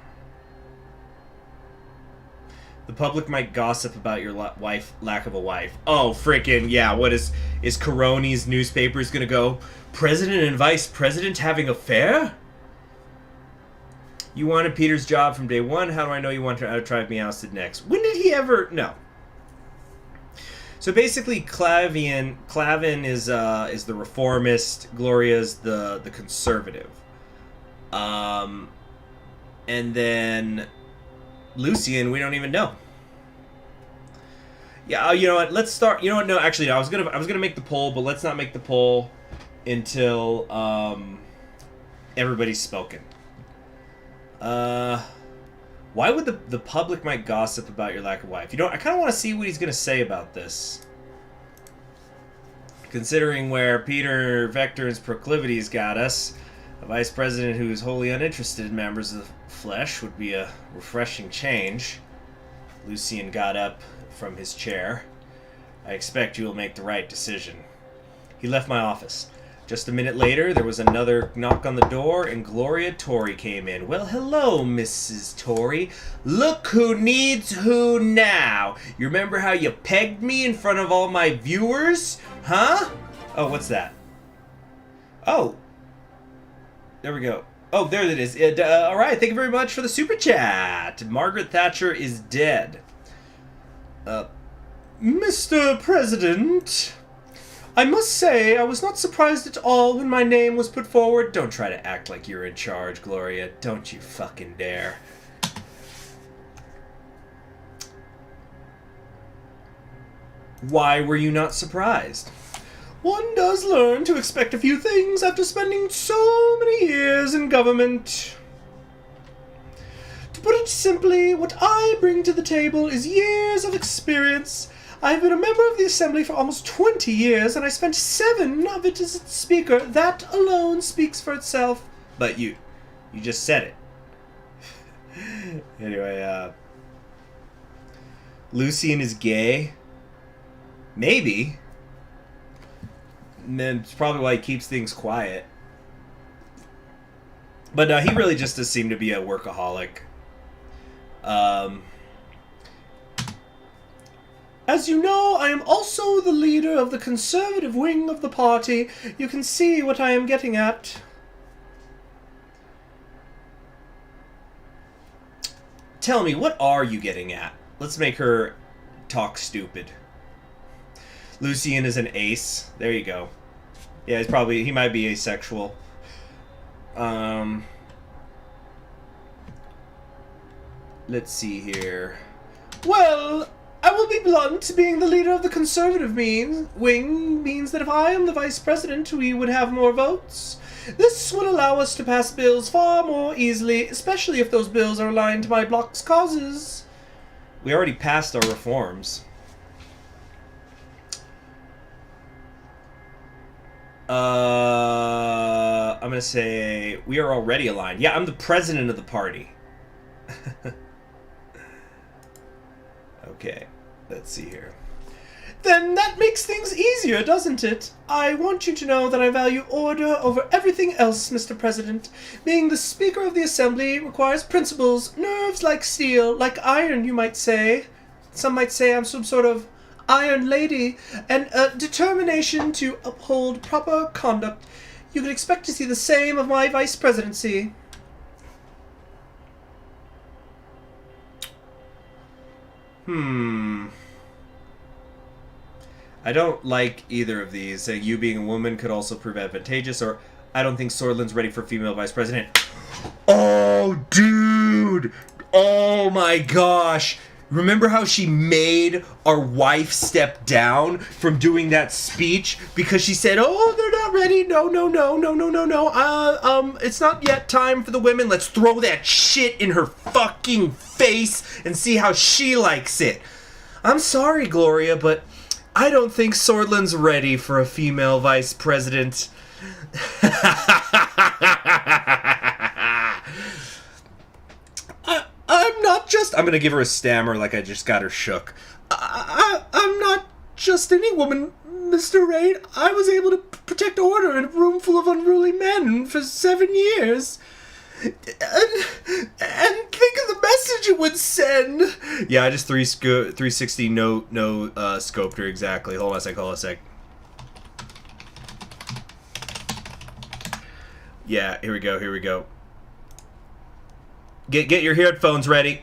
The public might gossip about your lack of a wife. Oh, frickin' yeah, what is Coroni's newspapers gonna go? President and vice president having affair? You wanted Peter's job from day one. How do I know you want to drive me ousted next? When did he ever... No. So basically, Clavin is the reformist. Gloria's the conservative. And then Lucian, we don't even know. Yeah, you know what? Let's start. You know what? No, actually, no, I was gonna make the poll, but let's not make the poll until Everybody's spoken. Why would the public might gossip about your lack of wife? You know, I kind of want to see what he's going to say about this. Considering where Peter Vector's proclivities got us, a vice president who is wholly uninterested in members of the flesh would be a refreshing change. Lucien got up from his chair. I expect you will make the right decision. He left my office. Just a minute later, there was another knock on the door, and Gloria Torrey came in. Well, hello, Mrs. Torrey. Look who needs who now. You remember how you pegged me in front of all my viewers? Huh? Oh, what's that? Oh. There we go. Oh, there it is. All right, thank you very much for the super chat. Margaret Thatcher is dead. Mr. President... I must say, I was not surprised at all when my name was put forward. Don't try to act like you're in charge, Gloria. Don't you fucking dare. Why were you not surprised? One does learn to expect a few things after spending so many years in government. To put it simply, what I bring to the table is years of experience. I've been a member of the Assembly for almost 20 years, and I spent 7 of it as its Speaker. That alone speaks for itself. But you just said it. Anyway, Lucien is gay? Maybe. And then it's probably why he keeps things quiet. But he really just does seem to be a workaholic. As you know, I am also the leader of the conservative wing of the party. You can see what I am getting at. Tell me, what are you getting at? Let's make her talk stupid. Lucien is an ace. There you go. Yeah, he might be asexual. Let's see here. Well... I will be blunt. Being the leader of the conservative wing means that if I am the vice president, we would have more votes. This would allow us to pass bills far more easily, especially if those bills are aligned to my bloc's causes. We already passed our reforms. I'm going to say we are already aligned. Yeah, I'm the president of the party. Okay. Let's see here. Then that makes things easier, doesn't it? I want you to know that I value order over everything else, Mr. President. Being the Speaker of the Assembly requires principles, nerves like steel, like iron, you might say. Some might say I'm some sort of iron lady, and a determination to uphold proper conduct. You can expect to see the same of my vice presidency. I don't like either of these. Saying you being a woman could also prove advantageous, or I don't think Swordlin's ready for female vice president. Oh, dude! Oh my gosh! Remember how she made our wife step down from doing that speech because she said, "Oh, they're not ready. No. It's not yet time for the women. Let's throw that shit in her fucking face and see how she likes it." I'm sorry, Gloria, but I don't think Swordlin's ready for a female vice president. I'm gonna give her a stammer like I just got her shook. I'm not just any woman, Mr. Rain. I was able to protect order in a room full of unruly men for 7 years. And think of the message it would send. Yeah, I just 360 no scoped her exactly. Hold on a sec. Yeah, here we go. Get your headphones ready.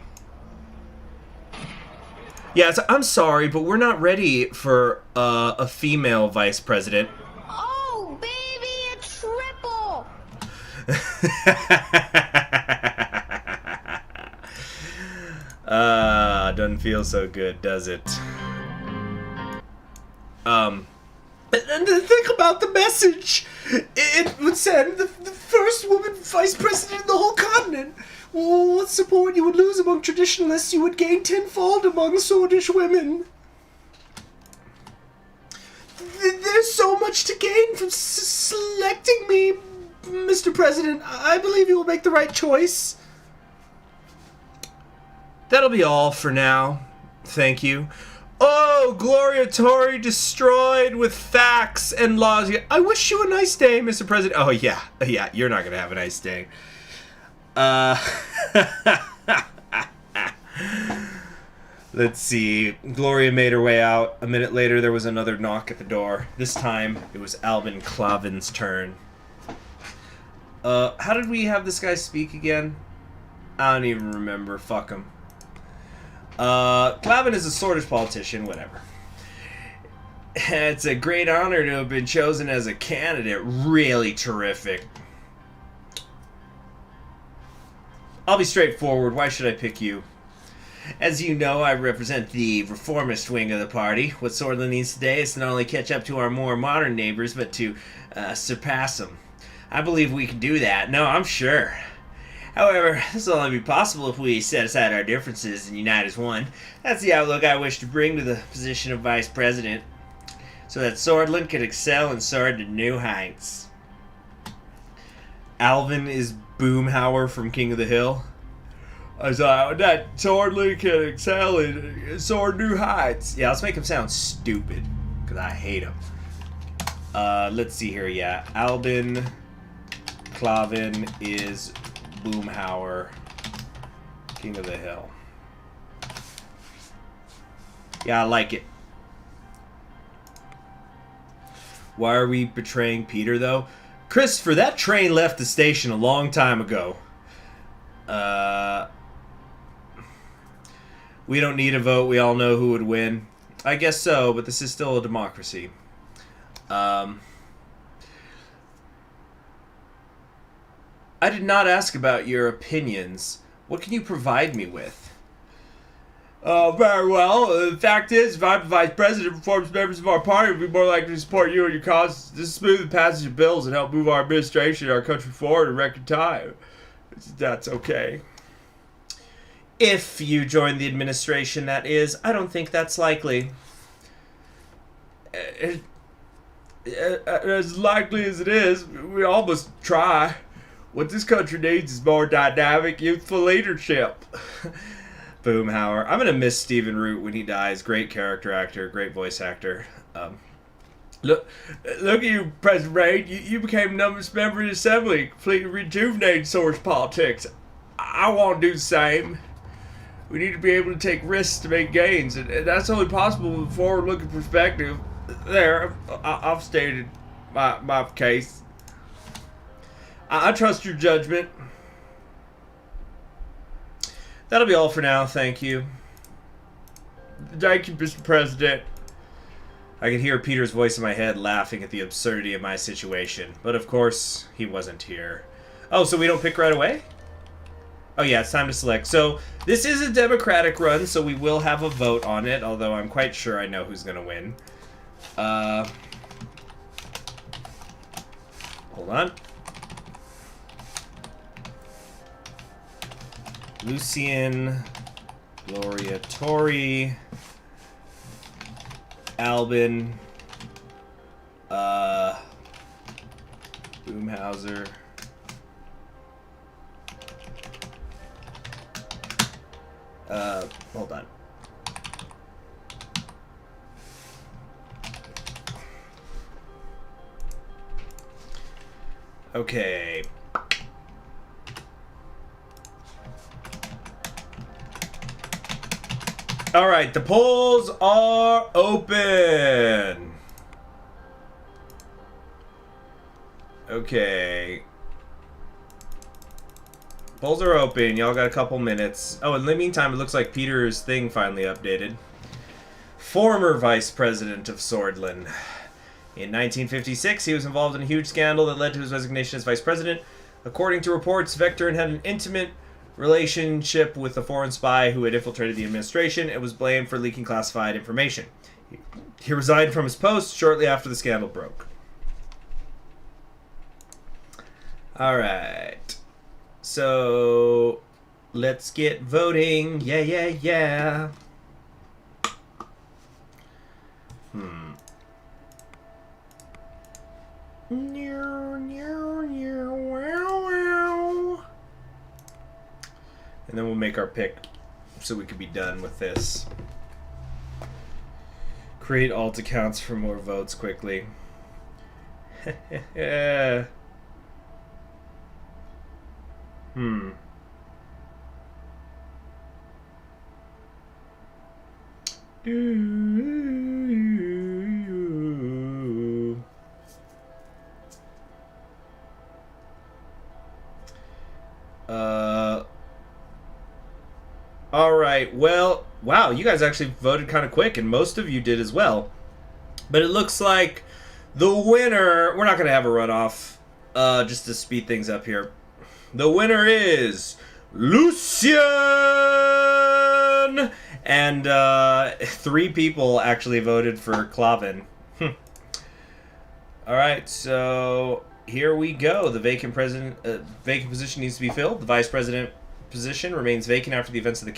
Yeah, I'm sorry, but we're not ready for a female vice president. Oh, baby, a triple! Doesn't feel so good, does it? And think about the message it would send. The first woman vice president in the whole continent. What support you would lose among traditionalists, you would gain tenfold among Swordish women. There's so much to gain from selecting me, Mr. President. I believe you will make the right choice. That'll be all for now. Thank you. Oh, Gloria Tori destroyed with facts and laws. I wish you a nice day, Mr. President. Oh, yeah, you're not going to have a nice day. Let's see. Gloria made her way out. A minute later, there was another knock at the door. This time, it was Albin Clavin's turn. How did we have this guy speak again? I don't even remember. Fuck him. Clavin is a Swordish politician, whatever. It's a great honor to have been chosen as a candidate. Really terrific. I'll be straightforward. Why should I pick you? As you know, I represent the reformist wing of the party. What Swordland needs today is to not only catch up to our more modern neighbors, but to surpass them. I believe we can do that. No, I'm sure. However, this will only be possible if we set aside our differences and unite as one. That's the outlook I wish to bring to the position of Vice President, so that Swordland can excel and soar to new heights. Alvin is Boomhauer from King of the Hill. That Swordland can excel and soar new heights. Yeah, let's make him sound stupid, because I hate him. Let's see here, yeah. Albin Clavin is Boomhauer, King of the Hill. Yeah, I like it. Why are we betraying Peter, though? Christopher, that train left the station a long time ago. We don't need a vote. We all know who would win. I guess so, but this is still a democracy. I did not ask about your opinions. What can you provide me with? Very well. The fact is, if I'm the vice president, reforms members of our party would be more likely to support you and your cause. This is smooth the passage of bills and help move our administration and our country forward in record time. That's okay. If you join the administration, that is. I don't think that's likely. As likely as it is, we all must try. What this country needs is more dynamic, youthful leadership. Boomhauer. I'm going to miss Stephen Root when he dies. Great character actor, great voice actor. Look at you, President Reid. You became numbest member of the Assembly, completely rejuvenated Swordish politics. I want to do the same. We need to be able to take risks to make gains, and that's only possible with a forward-looking perspective. There, I've stated my case. I trust your judgment. That'll be all for now, thank you. Thank you, Mr. President. I could hear Peter's voice in my head laughing at the absurdity of my situation. But of course, he wasn't here. Oh, so we don't pick right away? Oh yeah, it's time to select. So, this is a democratic run, so we will have a vote on it, although I'm quite sure I know who's going to win. Hold on. Lucian, Gloria Tori, Albin, Boomhauser, hold on. Okay. All right, the polls are open. Okay. Polls are open. Y'all got a couple minutes. Oh, in the meantime, it looks like Peter's thing finally updated. Former Vice President of Swordland. In 1956, he was involved in a huge scandal that led to his resignation as Vice President. According to reports, Vectorin had an intimate relationship with a foreign spy who had infiltrated the administration and was blamed for leaking classified information. He resigned from his post shortly after the scandal broke. Alright. So, let's get voting. Yeah, yeah, yeah. And then we'll make our pick so we can be done with this. Create alt accounts for more votes quickly. Alright, well, wow, you guys actually voted kind of quick, and most of you did as well. But it looks like the winner... We're not going to have a runoff, just to speed things up here. The winner is Lucian! And 3 people actually voted for Clavin. Alright, so here we go. The vacant position needs to be filled. The vice president position remains vacant after the events of the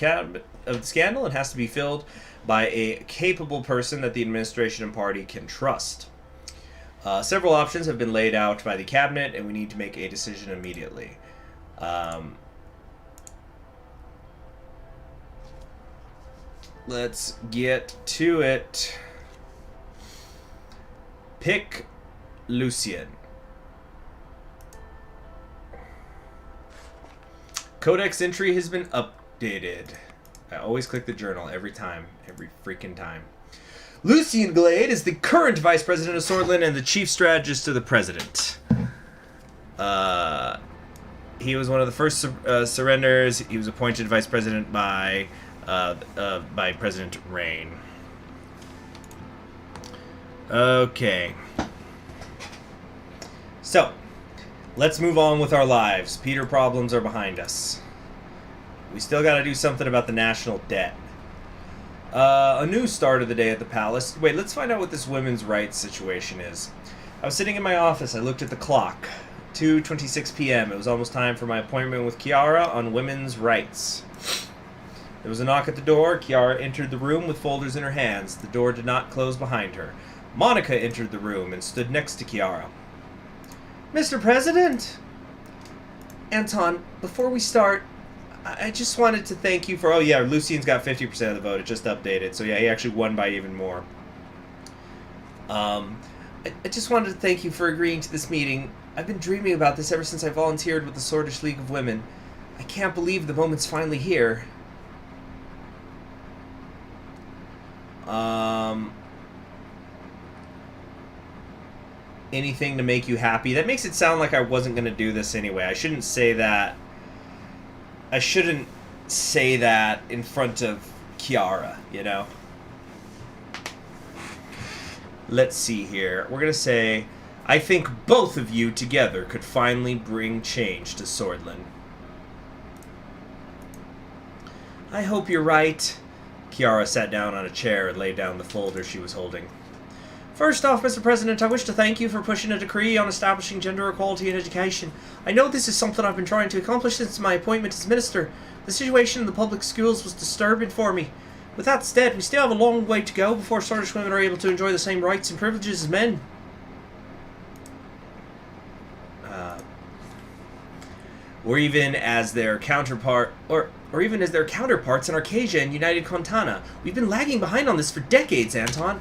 scandal and has to be filled by a capable person that the administration and party can trust. Several options have been laid out by the cabinet, and we need to make a decision immediately. Let's get to it. Pick Lucian. Codex entry has been updated. I always click the journal every time. Every freaking time. Lucian Glade is the current vice president of Swordland and the chief strategist to the president. He was one of the first surrenders. He was appointed vice president by President Rain. Okay. So, let's move on with our lives. Peter problems are behind us. We still got to do something about the national debt. A new start of the day at the palace. Wait, let's find out what this women's rights situation is. I was sitting in my office. I looked at the clock. 2:26 p.m. It was almost time for my appointment with Kiara on women's rights. There was a knock at the door. Kiara entered the room with folders in her hands. The door did not close behind her. Monica entered the room and stood next to Kiara. Mr. President! Anton, before we start, I just wanted to thank you for... Oh, yeah, Lucian's got 50% of the vote. It just updated. So, yeah, he actually won by even more. I just wanted to thank you for agreeing to this meeting. I've been dreaming about this ever since I volunteered with the Swordish League of Women. I can't believe the moment's finally here. Anything to make you happy? That makes it sound like I wasn't going to do this anyway. I shouldn't say that. I shouldn't say that in front of Kiara, you know? Let's see here. We're going to say, I think both of you together could finally bring change to Swordland. I hope you're right. Kiara sat down on a chair and laid down the folder she was holding. First off, Mr. President, I wish to thank you for pushing a decree on establishing gender equality in education. I know this is something I've been trying to accomplish since my appointment as minister. The situation in the public schools was disturbing for me. With that said, we still have a long way to go before Swordish women are able to enjoy the same rights and privileges as men. Or even as their counterparts in Arcasia and United Contana. We've been lagging behind on this for decades, Anton.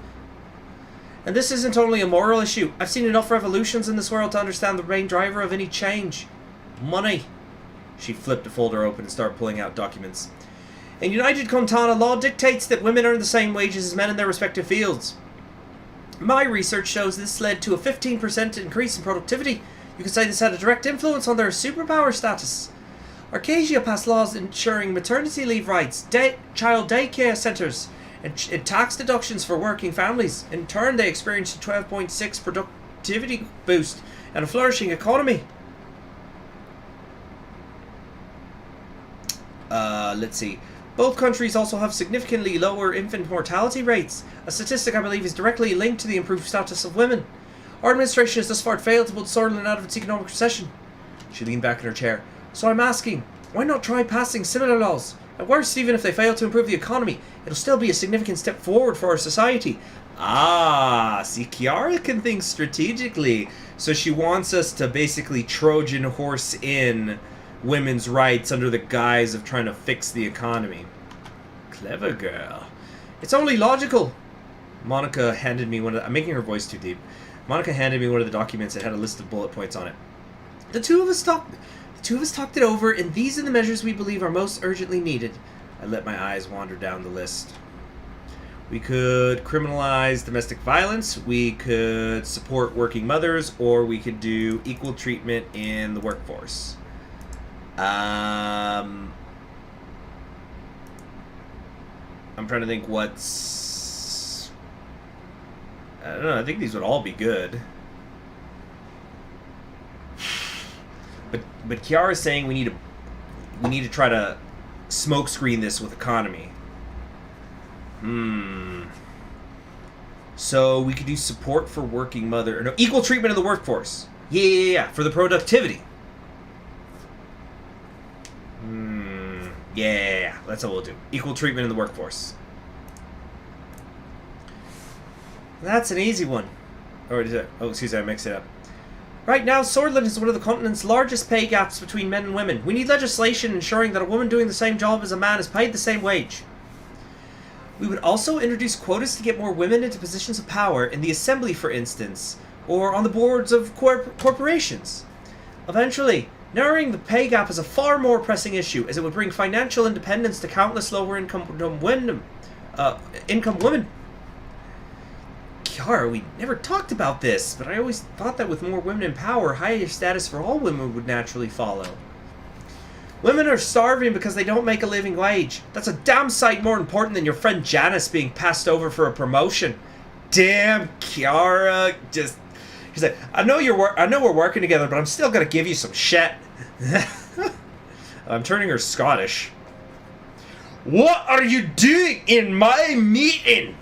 And this isn't only a moral issue. I've seen enough revolutions in this world to understand the main driver of any change. Money. She flipped a folder open and started pulling out documents. In United Contana, law dictates that women earn the same wages as men in their respective fields. My research shows this led to a 15% increase in productivity. You could say this had a direct influence on their superpower status. Arcasia passed laws ensuring maternity leave rights, child daycare centres, and tax deductions for working families. In turn, they experienced a 12.6 productivity boost and a flourishing economy. Let's see. Both countries also have significantly lower infant mortality rates, a statistic I believe is directly linked to the improved status of women. Our administration has thus far failed to put Swordland out of its economic recession. She leaned back in her chair. So I'm asking, why not try passing similar laws? At worst, even if they fail to improve the economy, it'll still be a significant step forward for our society. Ah, see, Kiara can think strategically. So she wants us to basically Trojan horse in women's rights under the guise of trying to fix the economy. Clever girl. It's only logical. Monica handed me one of the... I'm making her voice too deep. Monica handed me one of the documents that had a list of bullet points on it. The two of us talked it over, and these are the measures we believe are most urgently needed. I let my eyes wander down the list. We could criminalize domestic violence, we could support working mothers, or we could do equal treatment in the workforce. I'm trying to think what's... I don't know, I think these would all be good. But Kiara's saying we need to try to smokescreen this with economy. So we could do support for working mother... No, equal treatment of the workforce. Yeah, for the productivity. Yeah, that's what we'll do. Equal treatment in the workforce. That's an easy one. Or is it? Oh, excuse me, I mixed it up. Right now, Swordland is one of the continent's largest pay gaps between men and women. We need legislation ensuring that a woman doing the same job as a man is paid the same wage. We would also introduce quotas to get more women into positions of power in the assembly, for instance, or on the boards of corporations. Eventually, narrowing the pay gap is a far more pressing issue, as it would bring financial independence to countless lower-income women. Kiara, we never talked about this, but I always thought that with more women in power, higher status for all women would naturally follow. Women are starving because they don't make a living wage. That's a damn sight more important than your friend Janice being passed over for a promotion. Damn, Kiara, just... He's like, I know we're working together, but I'm still gonna give you some shit. I'm turning her Scottish. What are you doing in my meeting?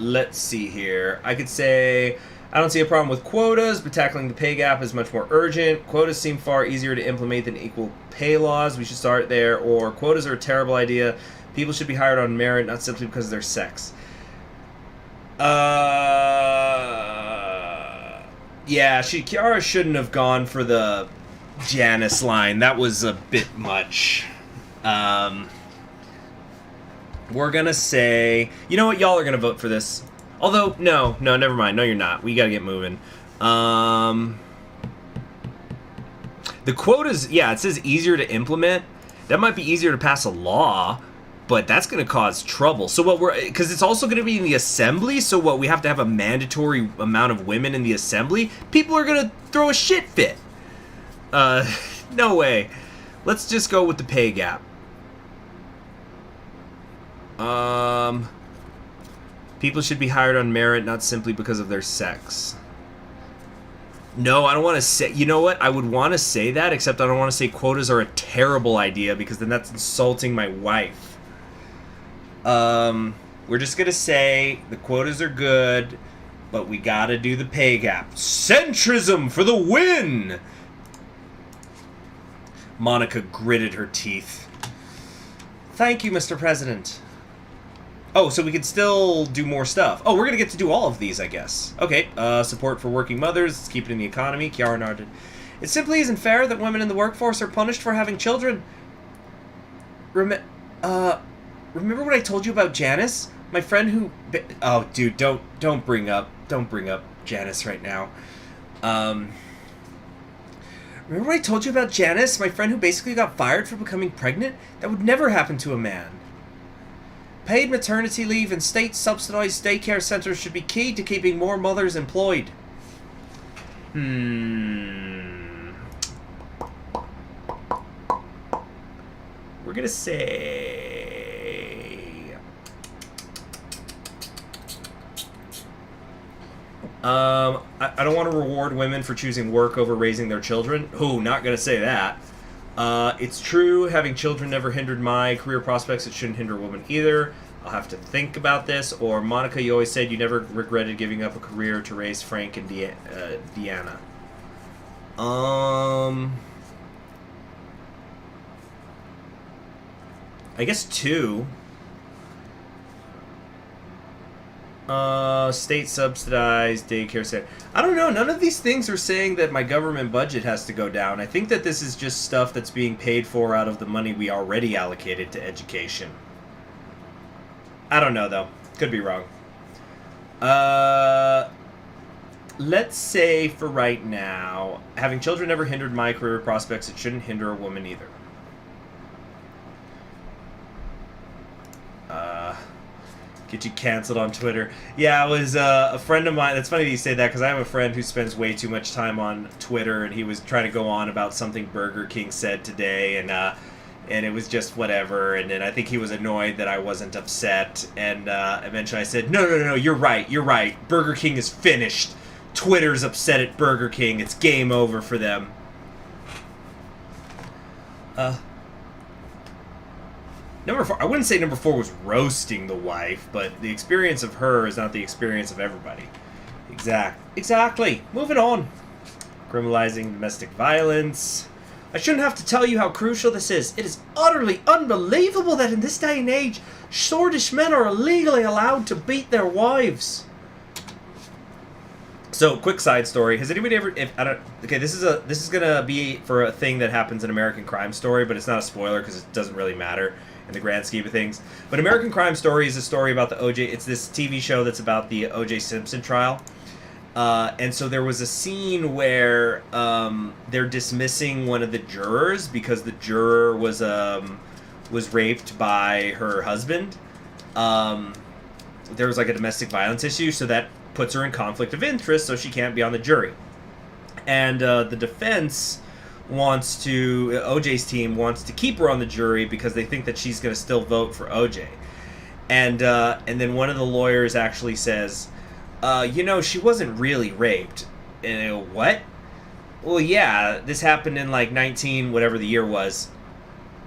Let's see here. I could say, I don't see a problem with quotas, but tackling the pay gap is much more urgent. Quotas seem far easier to implement than equal pay laws. We should start there. Or quotas are a terrible idea. People should be hired on merit, not simply because of their sex. Yeah, Kiara shouldn't have gone for the Janice line. That was a bit much. We're gonna say... You know what? Y'all are gonna vote for this. Although, no, never mind. No, you're not. We gotta get moving. The quotas... Yeah, it says easier to implement. That might be easier to pass a law, but that's gonna cause trouble. So what we're... Because it's also gonna be in the assembly, so what? We have to have a mandatory amount of women in the assembly? People are gonna throw a shit fit. No way. Let's just go with the pay gap. People should be hired on merit, not simply because of their sex. No, I don't want to say... You know what? I would want to say that, except I don't want to say quotas are a terrible idea, because then that's insulting my wife. We're just going to say the quotas are good, but we got to do the pay gap. Centrism for the win! Monica gritted her teeth. Thank you, Mr. President. Oh, so we can still do more stuff. Oh, we're going to get to do all of these, I guess. Okay, support for working mothers. Let's keep it in the economy. Kiara nodded. It simply isn't fair that women in the workforce are punished for having children. Remember what I told you about Janice? My friend who... Oh, dude, don't bring up Janice right now. Remember what I told you about Janice? My friend who basically got fired for becoming pregnant? That would never happen to a man. Paid maternity leave and state-subsidized daycare centers should be key to keeping more mothers employed. We're gonna say... I don't want to reward women for choosing work over raising their children. Oh, not gonna say that. It's true, having children never hindered my career prospects. It shouldn't hinder a woman either. I'll have to think about this. Or Monica, you always said you never regretted giving up a career to raise Frank and Deanna. I guess 2. State subsidized daycare center. I don't know. None of these things are saying that my government budget has to go down. I think that this is just stuff that's being paid for out of the money we already allocated to education. I don't know, though. Could be wrong. Let's say for right now, having children never hindered my career prospects. It shouldn't hinder a woman either. Get you canceled on Twitter. Yeah, it was a friend of mine. That's funny that you say that because I have a friend who spends way too much time on Twitter, and he was trying to go on about something Burger King said today, and it was just whatever. And then I think he was annoyed that I wasn't upset, and eventually I said, no, you're right. Burger King is finished. Twitter's upset at Burger King. It's game over for them. Number 4, I wouldn't say number 4 was roasting the wife, but the experience of her is not the experience of everybody. Exactly. Moving on. Criminalizing domestic violence. I shouldn't have to tell you how crucial this is. It is utterly unbelievable that in this day and age, swordish men are illegally allowed to beat their wives. So, quick side story. Has anybody ever... this is gonna be for a thing that happens in American Crime Story, but it's not a spoiler because it doesn't really matter in the grand scheme of things. But American Crime Story is a story about the OJ... It's this TV show that's about the OJ Simpson trial. And so there was a scene where they're dismissing one of the jurors because the juror was raped by her husband. There was like a domestic violence issue, so that puts her in conflict of interest, so she can't be on the jury. And the defense wants to... OJ's team wants to keep her on the jury because they think that she's going to still vote for OJ. And then one of the lawyers actually says... she wasn't really raped. And what? Well, yeah, this happened in like 19, whatever the year was.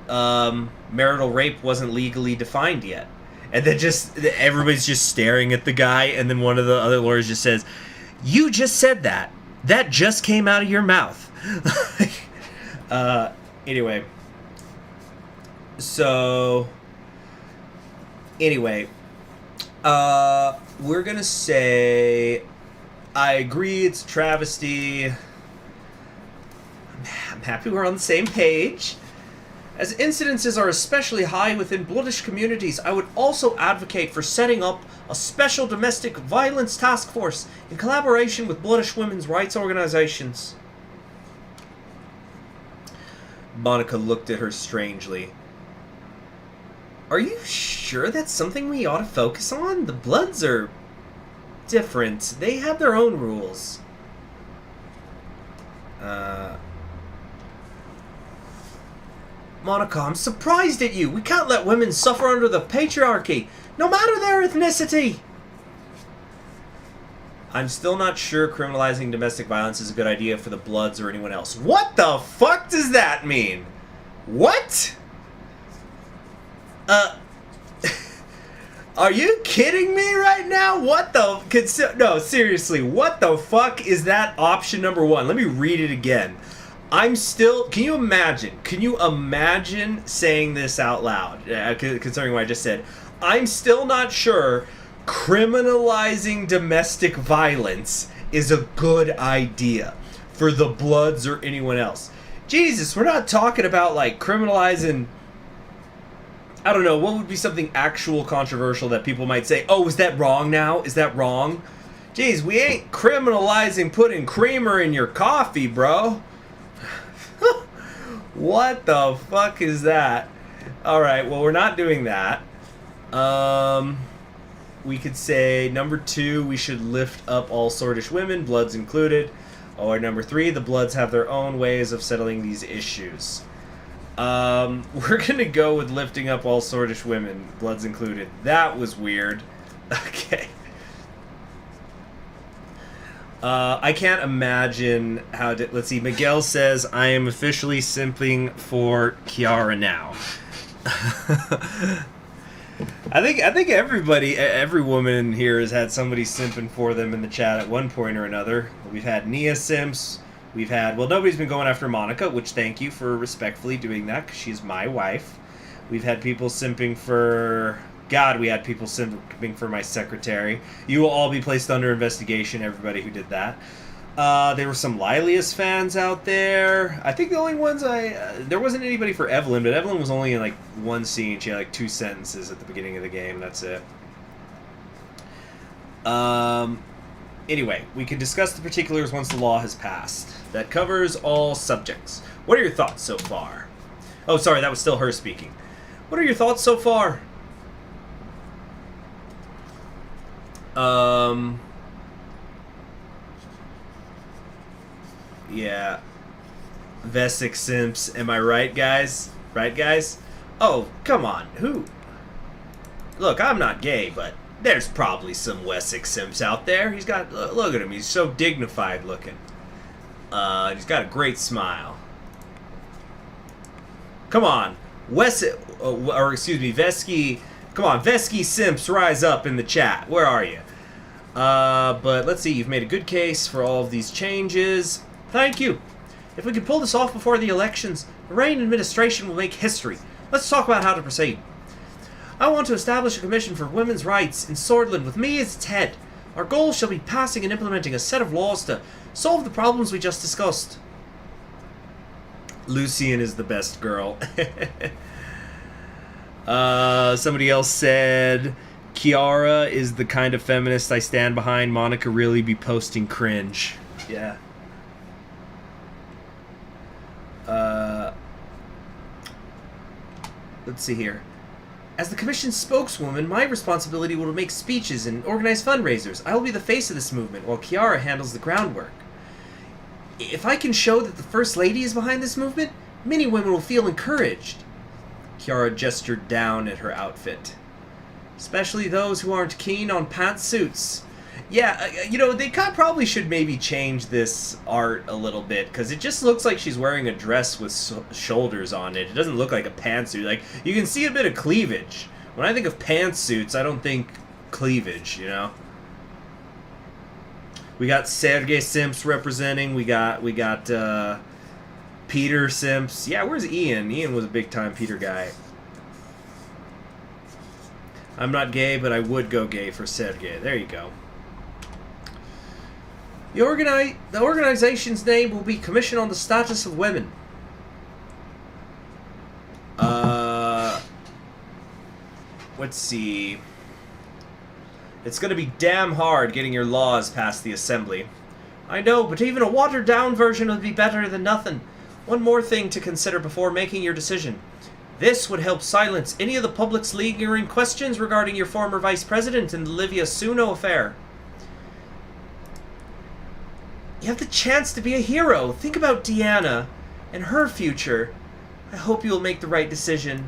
Marital rape wasn't legally defined yet. And then everybody's just staring at the guy, and then one of the other lawyers just says, "You just said that. That just came out of your mouth." Anyway. So, we're gonna say, I agree, it's a travesty. I'm happy we're on the same page. As incidences are especially high within Bloodish communities, I would also advocate for setting up a special domestic violence task force in collaboration with Bloodish women's rights organizations. Monica looked at her strangely. Are you sure that's something we ought to focus on? The Bloods are different. They have their own rules. Monica, I'm surprised at you. We can't let women suffer under the patriarchy, no matter their ethnicity. I'm still not sure criminalizing domestic violence is a good idea for the Bloods or anyone else. What the fuck does that mean? What? Are you kidding me right now? What the... No, seriously, what the fuck is that option number 1? Let me read it again. I'm still... Can you imagine saying this out loud, considering what I just said? I'm still not sure criminalizing domestic violence is a good idea for the Bloods or anyone else. Jesus, we're not talking about, like, criminalizing... I don't know, what would be something actual controversial that people might say, oh, is that wrong now? Is that wrong? Jeez, we ain't criminalizing putting creamer in your coffee, bro. What the fuck is that? Alright, well, we're not doing that. We could say, number 2, we should lift up all swordish women, Bloods included. Or number 3, the Bloods have their own ways of settling these issues. We're gonna go with lifting up all swordish women, Bloods included. That was weird. Okay. I can't imagine how to... Let's see, Miguel says, I am officially simping for Kiara now. I think every woman here has had somebody simping for them in the chat at one point or another. We've had Nia simps. We've had, well, nobody's been going after Monica, which thank you for respectfully doing that, because she's my wife. We've had people simping for... God, we had people simping for my secretary. You will all be placed under investigation, everybody who did that. There were some Lilius fans out there. I think the only ones there wasn't anybody for Evelyn, but Evelyn was only in like one scene. She had like 2 sentences at the beginning of the game. That's it. Anyway, we can discuss the particulars once the law has passed. That covers all subjects. What are your thoughts so far? Oh, sorry, that was still her speaking. What are your thoughts so far? Yeah. Vesic simps, am I right, guys? Right, guys? Oh, come on, who? Look, I'm not gay, but there's probably some Wessex simps out there. He's got, look at him, he's so dignified looking. He's got a great smile. Come on, Vesky. Come on, Vesky simps, rise up in the chat. Where are you? But let's see, you've made a good case for all of these changes. Thank you. If we can pull this off before the elections, the Reign administration will make history. Let's talk about how to proceed. I want to establish a commission for women's rights in Swordland with me as its head. Our goal shall be passing and implementing a set of laws to solve the problems we just discussed. Lucian is the best girl. Somebody else said, Kiara is the kind of feminist I stand behind. Monica really be posting cringe. Yeah. Let's see here. As the Commission's spokeswoman, my responsibility will make speeches and organize fundraisers. I will be the face of this movement, while Kiara handles the groundwork. If I can show that the First Lady is behind this movement, many women will feel encouraged. Kiara gestured down at her outfit. Especially those who aren't keen on pantsuits. Yeah, you know, they probably should maybe change this art a little bit, because it just looks like she's wearing a dress with shoulders on it. It doesn't look like a pantsuit. Like, you can see a bit of cleavage. When I think of pantsuits, I don't think cleavage, you know? We got Sergey Simps representing. We got Peter Simps. Yeah, where's Ian? Ian was a big-time Peter guy. I'm not gay, but I would go gay for Sergey. There you go. The organization's name will be Commission on the Status of Women. Let's see. It's going to be damn hard getting your laws past the Assembly. I know, but even a watered-down version would be better than nothing. One more thing to consider before making your decision. This would help silence any of the public's lingering questions regarding your former vice president and the Livia Suno affair. You have the chance to be a hero. Think about Deanna and her future. I hope you will make the right decision.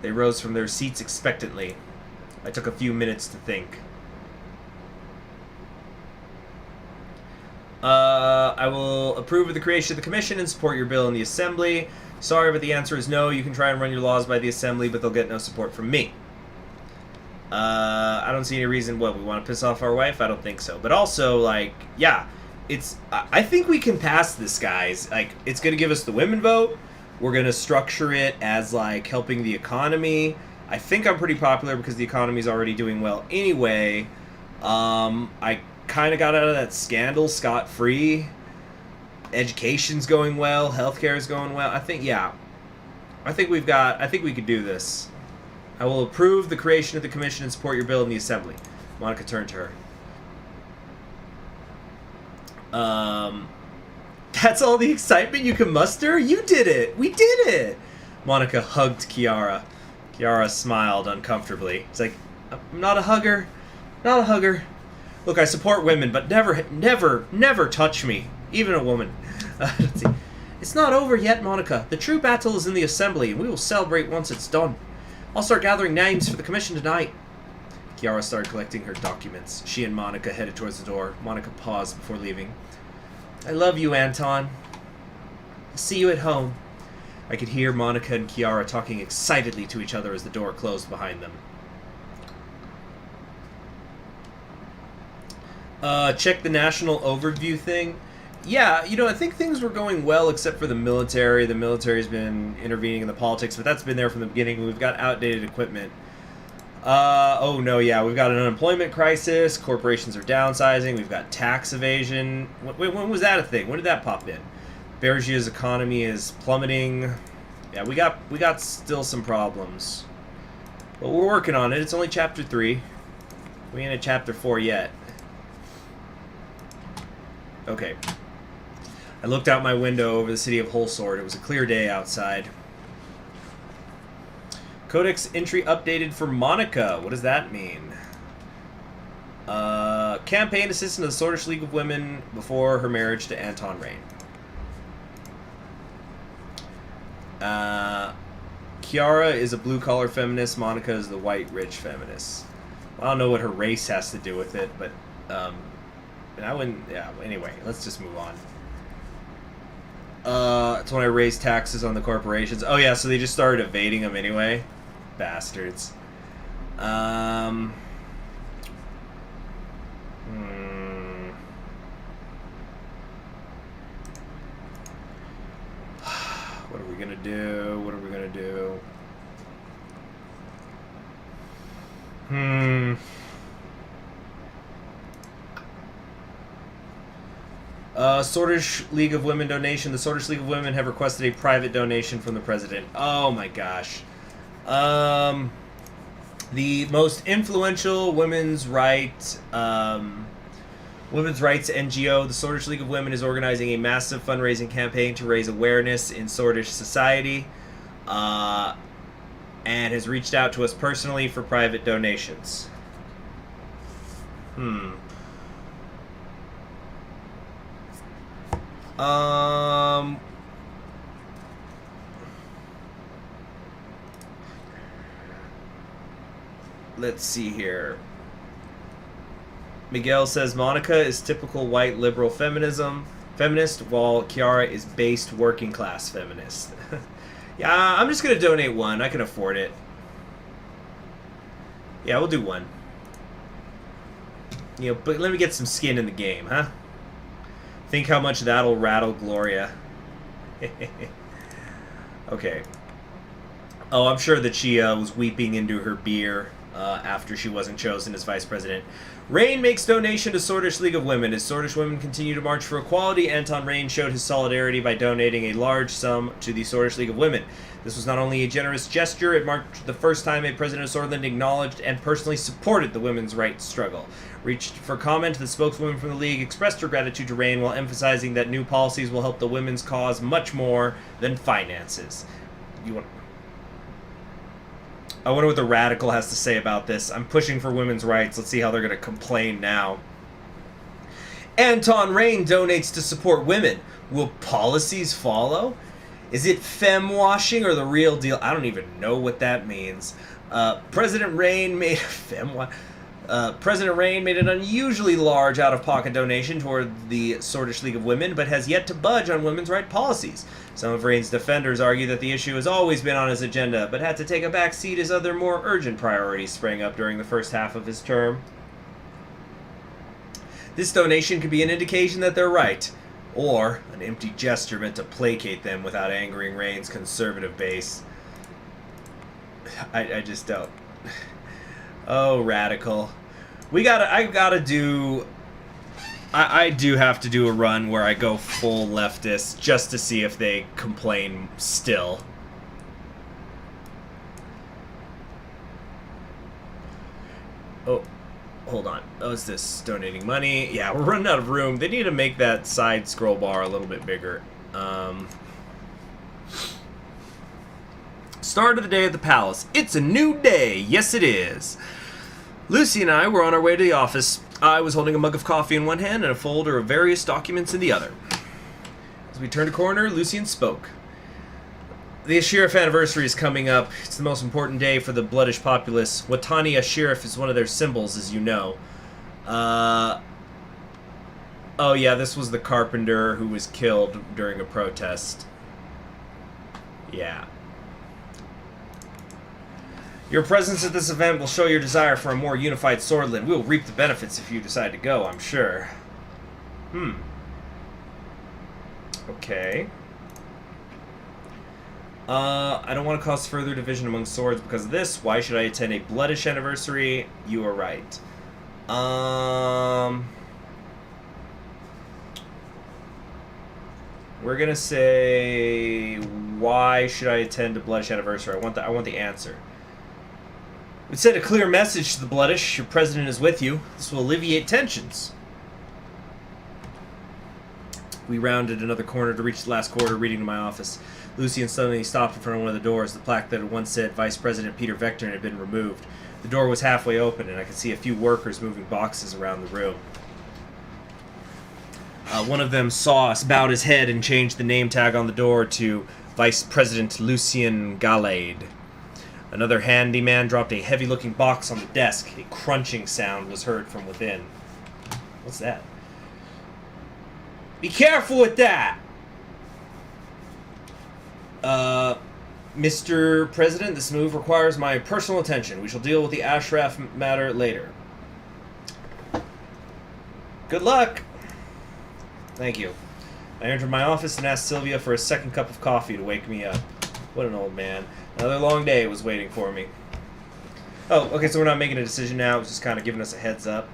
They rose from their seats expectantly. I took a few minutes to think. I will approve of the creation of the commission and support your bill in the Assembly. Sorry, but the answer is no. You can try and run your laws by the Assembly, but they'll get no support from me. I don't see any reason, what, we want to piss off our wife? I don't think so. But also, like, yeah, I think we can pass this, guys. Like, it's going to give us the women vote. We're going to structure it as, like, helping the economy. I think I'm pretty popular because the economy's already doing well anyway. I kind of got out of that scandal scot-free. Education's going well. Healthcare is going well. I think we could do this. I will approve the creation of the commission and support your bill in the Assembly. Monica turned to her. That's all the excitement you can muster? You did it! We did it! Monica hugged Kiara. Kiara smiled uncomfortably. It's like, I'm not a hugger. Not a hugger. Look, I support women, but never touch me. Even a woman. Let's see. It's not over yet, Monica. The true battle is in the Assembly, and we will celebrate once it's done. I'll start gathering names for the commission tonight. Kiara started collecting her documents. She and Monica headed towards the door. Monica paused before leaving. I love you, Anton. I'll see you at home. I could hear Monica and Kiara talking excitedly to each other as the door closed behind them. Check the national overview thing. Yeah, you know, I think things were going well except for the military. The military's been intervening in the politics, but that's been there from the beginning. We've got outdated equipment. Oh no, yeah, we've got an unemployment crisis. Corporations are downsizing. We've got tax evasion. Wait, when was that a thing? When did that pop in? Bergia's economy is plummeting. Yeah, we got still some problems, but we're working on it. It's only chapter 3. We ain't at chapter 4 yet. Okay. I looked out my window over the city of Holsword. It was a clear day outside. Codex entry updated for Monica. What does that mean? Campaign assistant of the Swordfish League of Women before her marriage to Anton Rain. Kiara is a blue-collar feminist. Monica is the white, rich feminist. I don't know what her race has to do with it, but and I wouldn't. Yeah. Anyway, let's just move on. It's when I raised taxes on the corporations. Oh yeah, so they just started evading them anyway. Bastards. What are we gonna do? What are we gonna do? Swordfish League of Women donation. The Swordfish League of Women have requested a private donation from the president. Oh my gosh. The most influential women's rights NGO, the Swordfish League of Women, is organizing a massive fundraising campaign to raise awareness in Swordfish society, and has reached out to us personally for private donations. Let's see here. Miguel says Monica is typical white liberal feminist, while Kiara is based working class feminist. Yeah, I'm just gonna donate one. I can afford it. Yeah, we'll do one. You know, but let me get some skin in the game, huh? Think how much that'll rattle Gloria. Okay. Oh, I'm sure that she was weeping into her beer after she wasn't chosen as vice president. Rain makes donation to Swordfish League of Women. As Swordfish women continue to march for equality, Anton Rain showed his solidarity by donating a large sum to the Swordfish League of Women. This was not only a generous gesture, it marked the first time a president of Swordland acknowledged and personally supported the women's rights struggle. Reached for comment, the spokeswoman from the league expressed her gratitude to Rain while emphasizing that new policies will help the women's cause much more than finances. I wonder what the Radical has to say about this. I'm pushing for women's rights. Let's see how they're going to complain now. Anton Rain donates to support women. Will policies follow? Is it femme washing or the real deal? I don't even know what that means. President Rain made an unusually large out-of-pocket donation toward the Swordfish League of Women, but has yet to budge on women's rights policies. Some of Rain's defenders argue that the issue has always been on his agenda, but had to take a back seat as other more urgent priorities sprang up during the first half of his term. This donation could be an indication that they're right, or an empty gesture meant to placate them without angering Rain's conservative base. I just don't. Oh, Radical. I do have to do a run where I go full leftist just to see if they complain still. Oh, hold on. Oh, is this donating money? Yeah, we're running out of room. They need to make that side scroll bar a little bit bigger. Start of the day at the palace. It's a new day. Yes, it is. Lucy and I were on our way to the office. I was holding a mug of coffee in one hand and a folder of various documents in the other. As we turned a corner, Lucian spoke. The Ashirif anniversary is coming up. It's the most important day for the Bloodish populace. Watani Ashirif is one of their symbols, as you know. Oh yeah, this was the carpenter who was killed during a protest. Yeah. Your presence at this event will show your desire for a more unified Swordland. We will reap the benefits if you decide to go, I'm sure. Okay. I don't want to cause further division among swords because of this. Why should I attend a bloodish anniversary? You are right. We're gonna say, why should I attend a bloodish anniversary? I want the answer. We send a clear message to the bloodish. Your president is with you. This will alleviate tensions. We rounded another corner to reach the last corridor, reading to my office. Lucien suddenly stopped in front of one of the doors. The plaque that had once said Vice President Peter Vector had been removed. The door was halfway open, and I could see a few workers moving boxes around the room. One of them saw us, bowed his head, and changed the name tag on the door to Vice President Lucien Gallade. Another handyman dropped a heavy-looking box on the desk. A crunching sound was heard from within. What's that? Be careful with that! Mr. President, this move requires my personal attention. We shall deal with the Ashraf matter later. Good luck! Thank you. I entered my office and asked Sylvia for a second cup of coffee to wake me up. What an old man. Another long day was waiting for me. Oh, okay, so we're not making a decision now. It's just kind of giving us a heads up.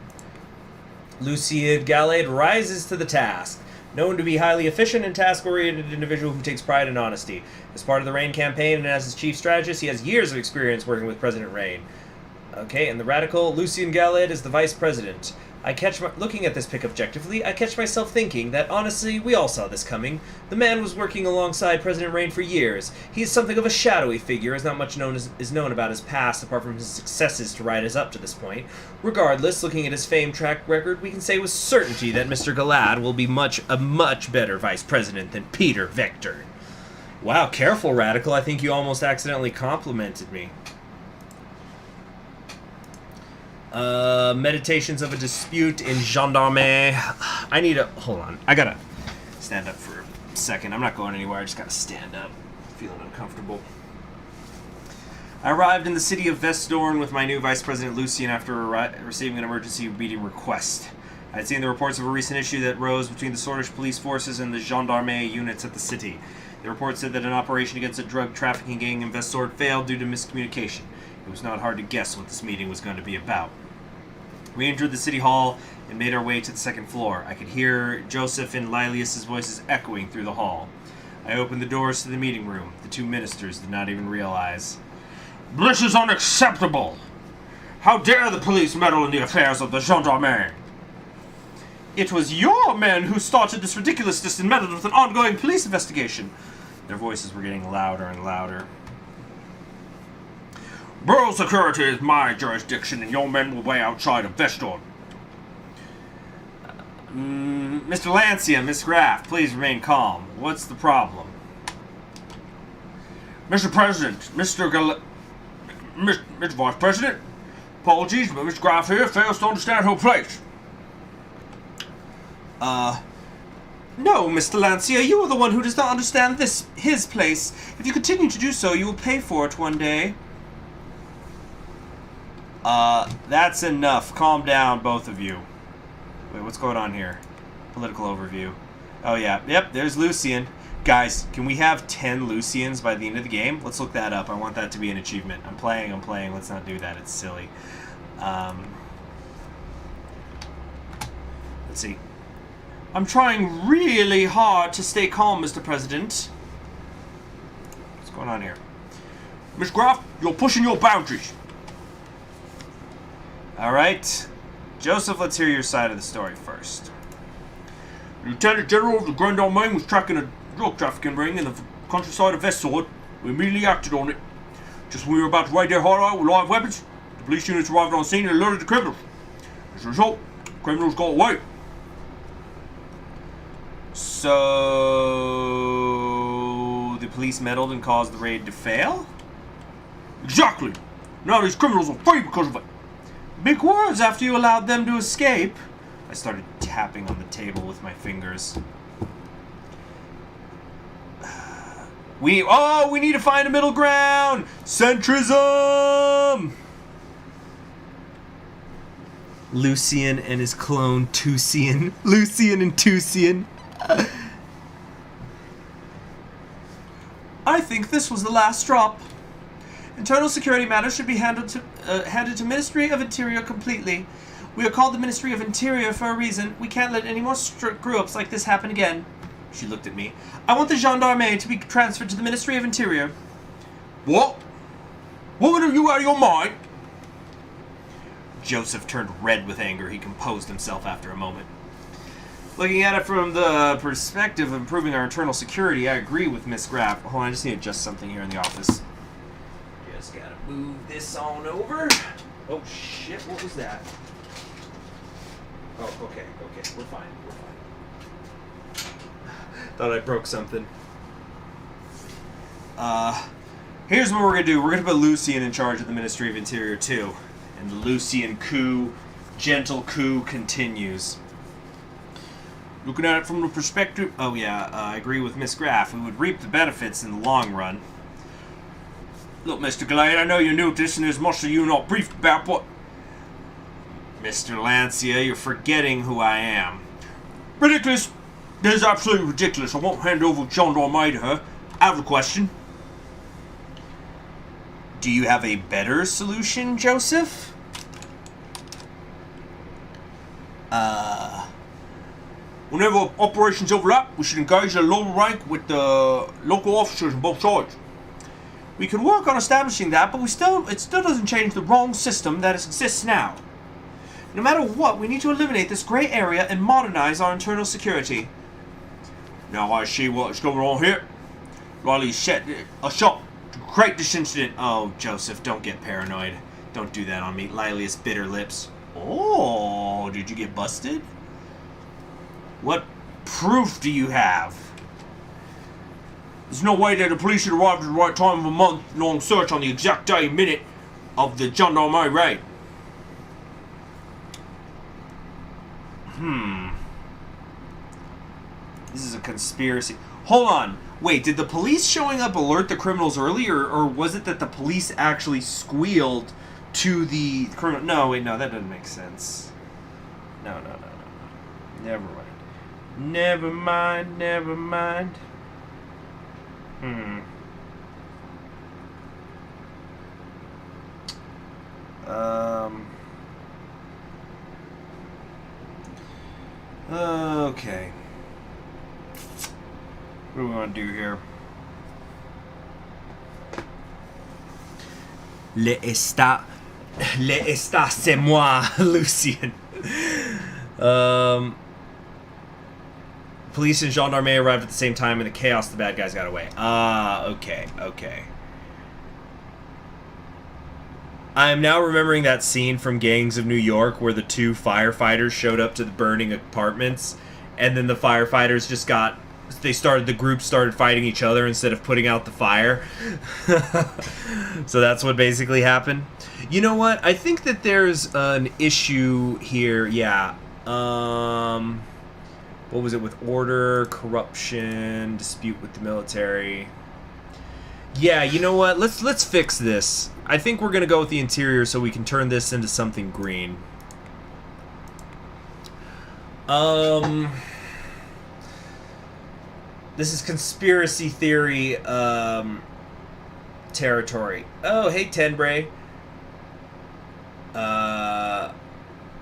Lucien Gallade rises to the task. Known to be highly efficient and task-oriented individual who takes pride in honesty. As part of the Rain campaign and as his chief strategist, he has years of experience working with President Rain. Okay, and the radical Lucien Gallade is the vice president. Looking at this pic objectively, I catch myself thinking that, honestly, we all saw this coming. The man was working alongside President Rain for years. He is something of a shadowy figure, as not much is known about his past, apart from his successes to ride us up to this point. Regardless, looking at his fame track record, we can say with certainty that Mr. Gallade will be a much better vice president than Peter Vector. Wow, careful, Radical. I think you almost accidentally complimented me. Meditations of a dispute in gendarmerie. I need to... Hold on. I gotta stand up for a second. I'm not going anywhere. I just gotta stand up. I'm feeling uncomfortable. I arrived in the city of Vestdorn with my new Vice President Lucien after receiving an emergency meeting request. I had seen the reports of a recent issue that rose between the Swedish police forces and the gendarmerie units at the city. The report said that an operation against a drug trafficking gang in Vestdorn failed due to miscommunication. It was not hard to guess what this meeting was going to be about. We entered the city hall and made our way to the second floor. I could hear Joseph and Lilius's voices echoing through the hall. I opened the doors to the meeting room. The two ministers did not even realize. This is unacceptable! How dare the police meddle in the affairs of the gendarmerie? It was your men who started this ridiculousness and meddled with an ongoing police investigation. Their voices were getting louder and louder. Borough security is my jurisdiction, and your men will wait outside of Vestdorn. Mr. Lancia, Miss Graff, please remain calm. What's the problem? Mr. President, Mr. Vice President, apologies, but Miss Graff here fails to understand her place. No, Mr. Lancia, you are the one who does not understand his place. If you continue to do so, you will pay for it one day. That's enough. Calm down, both of you. Wait, what's going on here? Political overview. Oh, yeah. Yep, there's Lucien. Guys, can we have 10 Luciens by the end of the game? Let's look that up. I want that to be an achievement. I'm playing. Let's not do that. It's silly. Let's see. I'm trying really hard to stay calm, Mr. President. What's going on here? Miss Graff, you're pushing your boundaries. Alright. Joseph, let's hear your side of the story first. The Lieutenant General of the Grand Armée was tracking a drug trafficking ring in the countryside of Vestdorn. We immediately acted on it. Just when we were about to raid their hideout with live weapons, the police units arrived on scene and alerted the criminals. As a result, the criminals got away. So... the police meddled and caused the raid to fail? Exactly! Now these criminals are free because of it. Big words after you allowed them to escape. I started tapping on the table with my fingers. We need to find a middle ground. Centrism. Lucian and his clone Tucian. Lucian and Tucian. I think this was the last drop. Internal security matters should be handed to Ministry of Interior completely. We are called the Ministry of Interior for a reason. We can't let any more screw-ups like this happen again. She looked at me. I want the gendarmerie to be transferred to the Ministry of Interior. What? Woman, are you out of your mind? Joseph turned red with anger. He composed himself after a moment. Looking at it from the perspective of improving our internal security, I agree with Miss Graff. Hold on, I just need to adjust something here in the office. Just gotta move this on over. Oh shit, what was that? Oh, okay, we're fine. Thought I broke something. Here's what we're gonna do. We're gonna put Lucian in charge of the Ministry of Interior too. And the Lucian coup, gentle coup, continues. Looking at it from the perspective... Oh yeah, I agree with Miss Graff. We would reap the benefits in the long run. Look, Mr. Glade, I know you're new to this and there's much that you're not briefed about, but... Mr. Lancia, you're forgetting who I am. Ridiculous! This is absolutely ridiculous. I won't hand over gendarmerie to her. Out of the question. Do you have a better solution, Joseph? Whenever operations overlap, we should engage at a lower rank with the local officers on both sides. We could work on establishing that, but it still doesn't change the wrong system that exists now. No matter what, we need to eliminate this gray area and modernize our internal security. Now I see what's going on here. Riley set a shot to create this incident. Oh, Joseph, don't get paranoid. Don't do that on me. Lilia's bitter lips. Oh, did you get busted? What proof do you have? There's no way that the police should arrive at the right time of a month-long search on the exact day and minute of the gendarmerie raid. This is a conspiracy. Hold on. Wait, did the police showing up alert the criminals earlier, or was it that the police actually squealed to the criminal? No, wait, no, that doesn't make sense. No. Never mind. Never mind. Okay. What do we want to do here? Le está, c'est moi, Lucian. Police and gendarmerie arrived at the same time. In the chaos, the bad guys got away. Okay. I am now remembering that scene from Gangs of New York where the two firefighters showed up to the burning apartments, and then the firefighters just the group started fighting each other instead of putting out the fire. So that's what basically happened. You know what? I think that there's an issue here. Yeah. What was it with order, corruption, dispute with the military? Yeah, you know what? Let's fix this. I think we're gonna go with the interior so we can turn this into something green. This is conspiracy theory territory. Oh, hey Tenbray.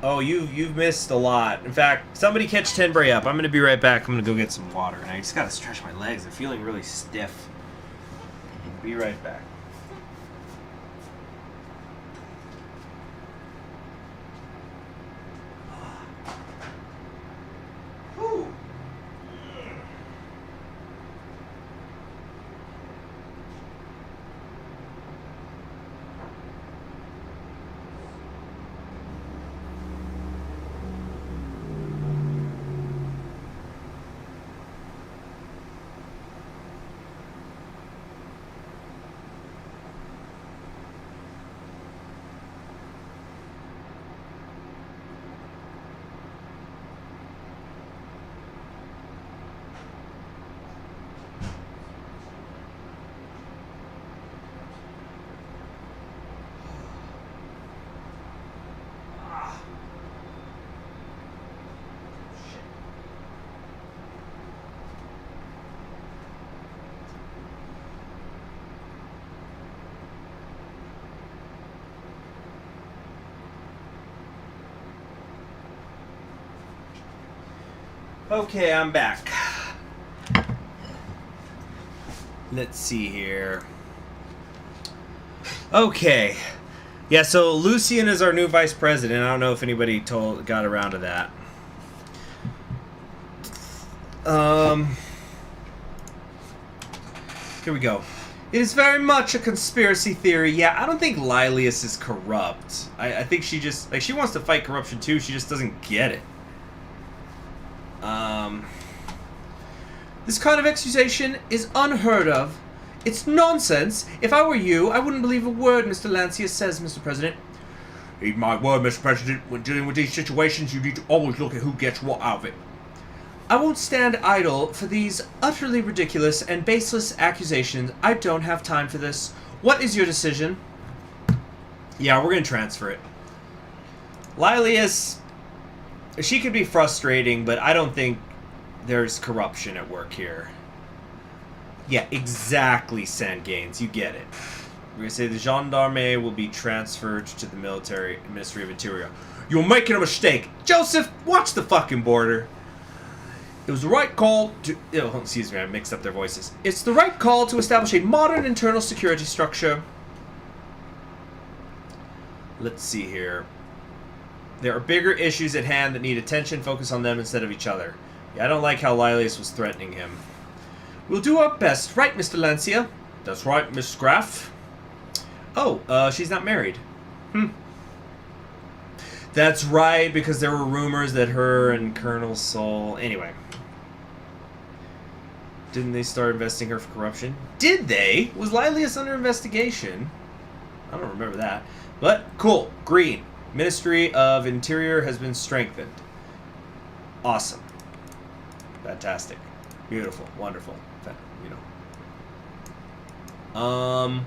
Oh, you've missed a lot. In fact, somebody catch Tenbray up. I'm gonna be right back. I'm gonna go get some water, and I just gotta stretch my legs. I'm feeling really stiff. Be right back. Okay, I'm back. Let's see here. Okay. Yeah, so Lucian is our new vice president. I don't know if anybody got around to that. Here we go. It is very much a conspiracy theory. Yeah, I don't think Lilius is corrupt. I think she just, like, she wants to fight corruption too, she just doesn't get it. This kind of accusation is unheard of. It's nonsense. If I were you, I wouldn't believe a word Mr. Lancia says, Mr. President. Heed my word, Mr. President. When dealing with these situations, you need to always look at who gets what out of it. I won't stand idle for these utterly ridiculous and baseless accusations. I don't have time for this. What is your decision? Yeah, we're going to transfer it. Lilius, she could be frustrating, but I don't think there's corruption at work here. Yeah, exactly, Sandgains. You get it. We're going to say the gendarme will be transferred to the military Ministry of Interior. You're making a mistake. Joseph, watch the fucking border. It was the right call to... Oh, excuse me, I mixed up their voices. It's the right call to establish a modern internal security structure. Let's see here. There are bigger issues at hand that need attention. Focus on them instead of each other. Yeah, I don't like how Lilius was threatening him. We'll do our best. Right, Mr. Lancia? That's right, Miss Graff. Oh, she's not married. That's right, because there were rumors that her and Colonel Sol... Anyway. Didn't they start investing her for corruption? Did they? Was Lilius under investigation? I don't remember that. But, cool. Green. Ministry of Interior has been strengthened. Awesome. Fantastic. Beautiful. Wonderful. You know.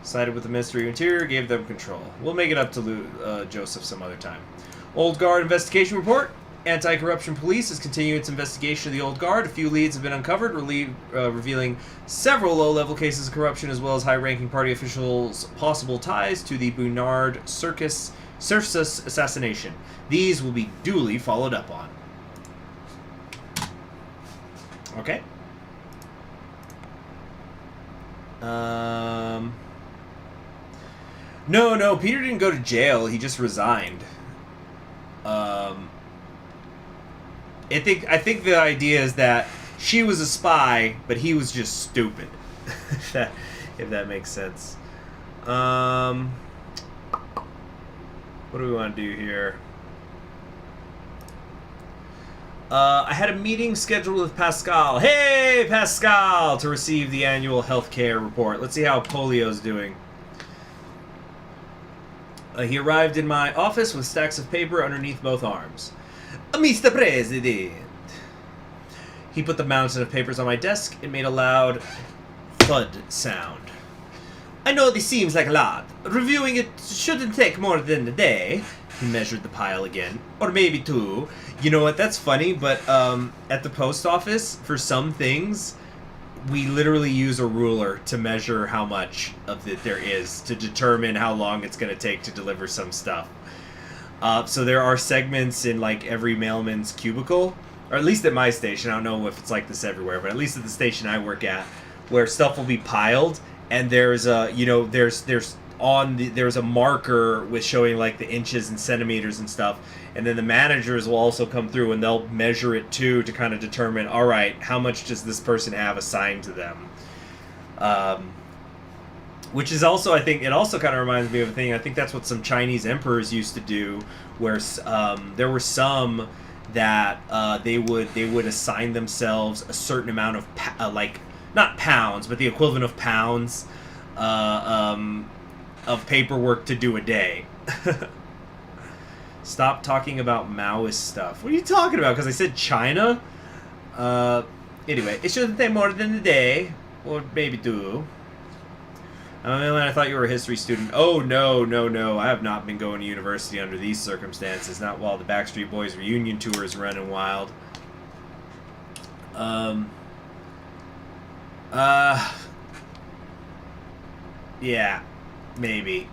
Sided with the Ministry of Interior, gave them control. We'll make it up to Joseph some other time. Old Guard investigation report. Anti-corruption police is continuing its investigation of the Old Guard. A few leads have been uncovered, revealing several low-level cases of corruption as well as high-ranking party officials' possible ties to the Bernard Circus assassination. These will be duly followed up on. Okay. No, Peter didn't go to jail. He just resigned. I think the idea is that she was a spy, but he was just stupid. if that makes sense. What do we want to do here? I had a meeting scheduled with Pascal. Hey, Pascal! To receive the annual healthcare report. Let's see how Polio's doing. He arrived in my office with stacks of paper underneath both arms. Mr. President! He put the mountain of papers on my desk. It made a loud thud sound. I know this seems like a lot. Reviewing it shouldn't take more than a day. He measured the pile again. Or maybe two. You know what, that's funny, but at the post office, for some things, we literally use a ruler to measure how much of it there is to determine how long it's going to take to deliver some stuff. So there are segments in like every mailman's cubicle, or at least at my station. I don't know if it's like this everywhere, but at least at the station I work at, where stuff will be piled, and there's a there's a marker with showing like the inches and centimeters and stuff, and then the managers will also come through and they'll measure it too to kind of determine, all right, how much does this person have assigned to them. Which is also, I think, it also kind of reminds me of a thing. I think that's what some Chinese emperors used to do, where there were some that they would assign themselves a certain amount of like not pounds, but the equivalent of pounds of paperwork to do a day. Stop talking about Maoist stuff. What are you talking about? Because I said China. Anyway, it shouldn't take more than a day, or maybe two. I thought you were a history student. Oh, no. I have not been going to university under these circumstances. Not while the Backstreet Boys reunion tour is running wild. Yeah, maybe.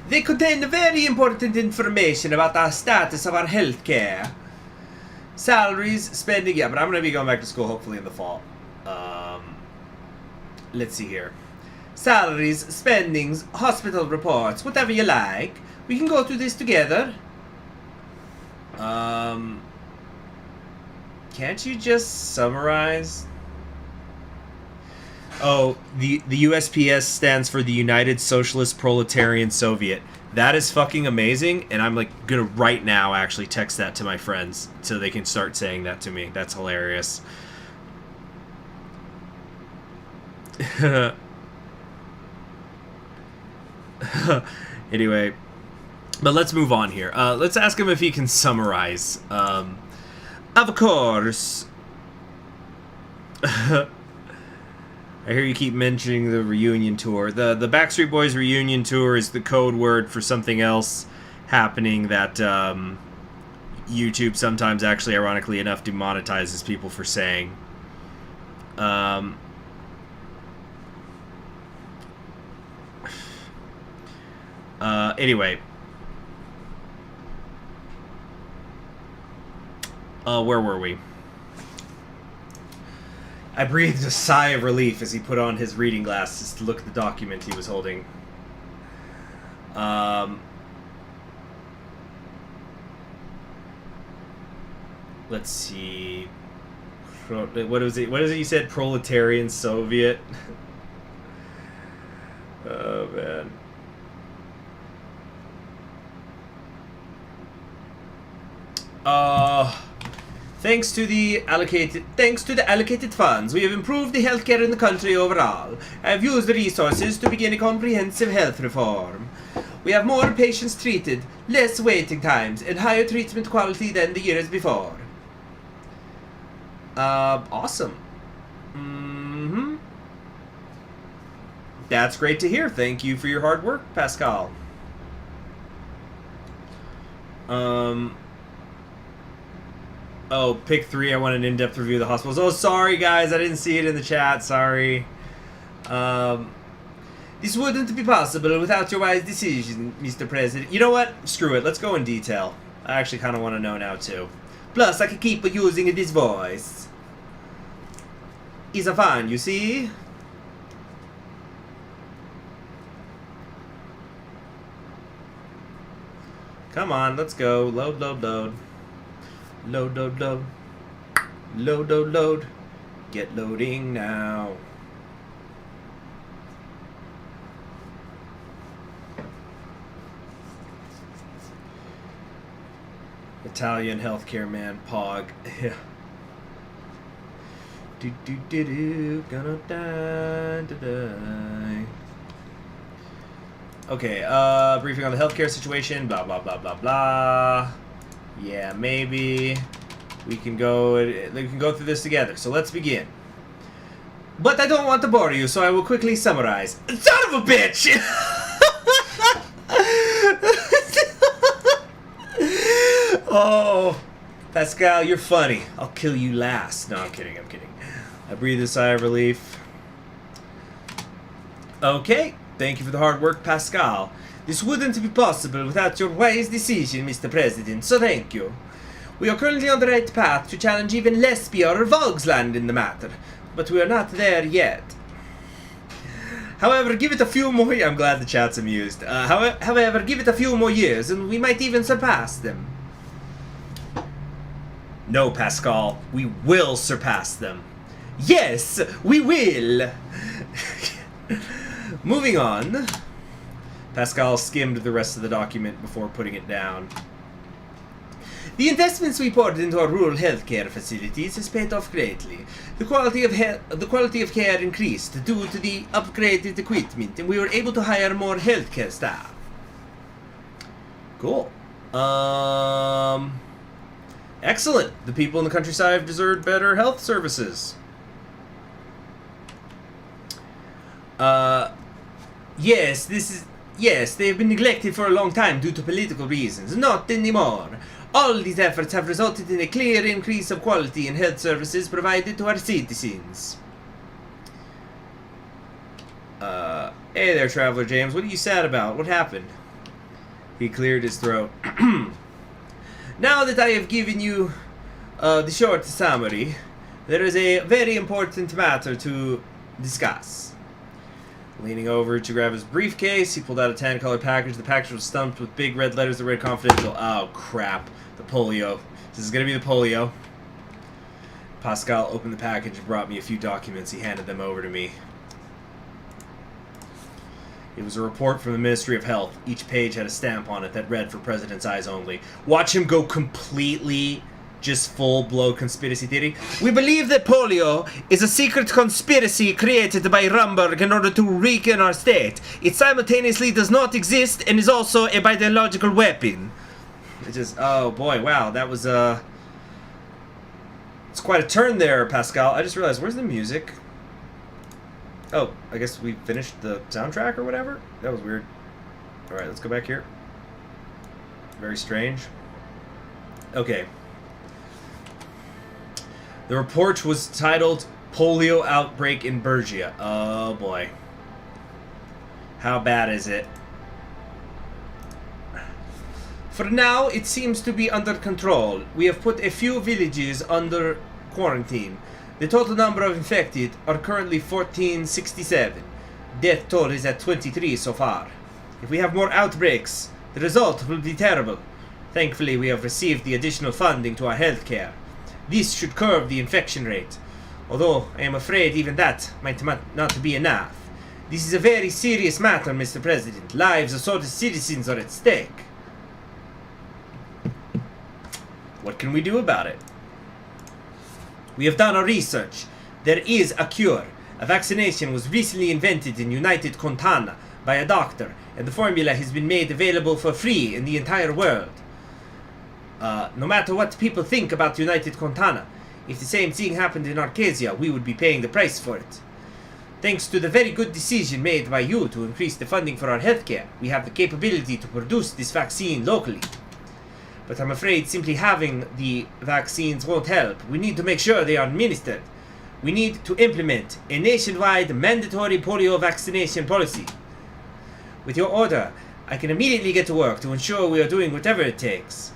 They contain very important information about the status of our healthcare. Salaries, spending, yeah, but I'm going to be going back to school hopefully in the fall. Let's see here. Salaries, spendings, hospital reports, whatever you like. We can go through this together. Can't you just summarize? Oh, the USPS stands for the United Socialist Proletarian Soviet. That is fucking amazing, and I'm like gonna right now actually text that to my friends so they can start saying that to me. That's hilarious. Anyway, but let's move on here. Let's ask him if he can summarize. Of course. I hear you keep mentioning the reunion tour. The Backstreet Boys reunion tour is the code word for something else happening that YouTube sometimes actually, ironically enough, demonetizes people for saying. Anyway. Where were we? I breathed a sigh of relief as he put on his reading glasses to look at the document he was holding. Let's see. What is it you said? Proletarian Soviet? Oh, man. Thanks to the allocated funds, we have improved the healthcare in the country overall. I have used the resources to begin a comprehensive health reform. We have more patients treated, less waiting times, and higher treatment quality than the years before. Awesome. That's great to hear. Thank you for your hard work, Pascal. Oh, pick 3. I want an in-depth review of the hospitals. Oh, sorry, guys. I didn't see it in the chat. Sorry. This wouldn't be possible without your wise decision, Mr. President. You know what? Screw it. Let's go in detail. I actually kind of want to know now, too. Plus, I can keep using this voice. It's a fun, you see? Come on, let's go. Load, load, load. Load, load, load. Load, load, load. Get loading now. Italian healthcare man, Pog. Yeah. Do do do do. Gonna die today. Okay, briefing on the healthcare situation, blah, blah, blah, blah, blah. Yeah, maybe we can go through this together. So let's begin. But I don't want to bore you, so I will quickly summarize. Son of a bitch! Oh, Pascal, you're funny. I'll kill you last. No, I'm kidding, I'm kidding. I breathe a sigh of relief. Okay. Thank you for the hard work, Pascal. This wouldn't be possible without your wise decision, Mr. President, so thank you. We are currently on the right path to challenge even Lesbia or Vogsland in the matter, but we are not there yet. However, give it a few more... I'm glad the chat's amused. However, give it a few more years, and we might even surpass them. No, Pascal, we will surpass them. Yes, we will! Moving on. Pascal skimmed the rest of the document before putting it down. The investments we poured into our rural healthcare facilities has paid off greatly. The quality of care increased due to the upgraded equipment, and we were able to hire more healthcare staff. Cool. Excellent. The people in the countryside deserve better health services. Yes, they have been neglected for a long time due to political reasons. Not anymore. All these efforts have resulted in a clear increase of quality in health services provided to our citizens. Hey there, Traveler James. What are you sad about? What happened? He cleared his throat. Now that I have given you The short summary. There is a very important matter to discuss. Leaning over to grab his briefcase, he pulled out a tan-colored package. The package was stamped with big red letters that read confidential. Oh, crap. The polio. This is going to be the polio. Pascal opened the package and brought me a few documents. He handed them over to me. It was a report from the Ministry of Health. Each page had a stamp on it that read "For President's Eyes Only." Watch him go completely, just full-blown conspiracy theory. We believe that polio is a secret conspiracy created by Rumberg in order to weaken our state. It simultaneously does not exist and is also a biological weapon. It just, oh boy, wow, that was it's quite a turn there, Pascal. I just realized, where's the music? Oh, I guess we finished the soundtrack or whatever? That was weird. Alright, let's go back here. Very strange. Okay. The report was titled Polio Outbreak in Bergia. Oh boy. How bad is it? For now, it seems to be under control. We have put a few villages under quarantine. The total number of infected are currently 1467. Death toll is at 23 so far. If we have more outbreaks, the result will be terrible. Thankfully, we have received the additional funding to our healthcare. This should curb the infection rate. Although, I am afraid even that might not be enough. This is a very serious matter, Mr. President. Lives of Swedish citizens are at stake. What can we do about it? We have done our research. There is a cure. A vaccination was recently invented in United Contana by a doctor, and the formula has been made available for free in the entire world. No matter what people think about United Contana, if the same thing happened in Arcasia, we would be paying the price for it. Thanks to the very good decision made by you to increase the funding for our healthcare, we have the capability to produce this vaccine locally. But I'm afraid simply having the vaccines won't help. We need to make sure they are administered. We need to implement a nationwide mandatory polio vaccination policy. With your order, I can immediately get to work to ensure we are doing whatever it takes.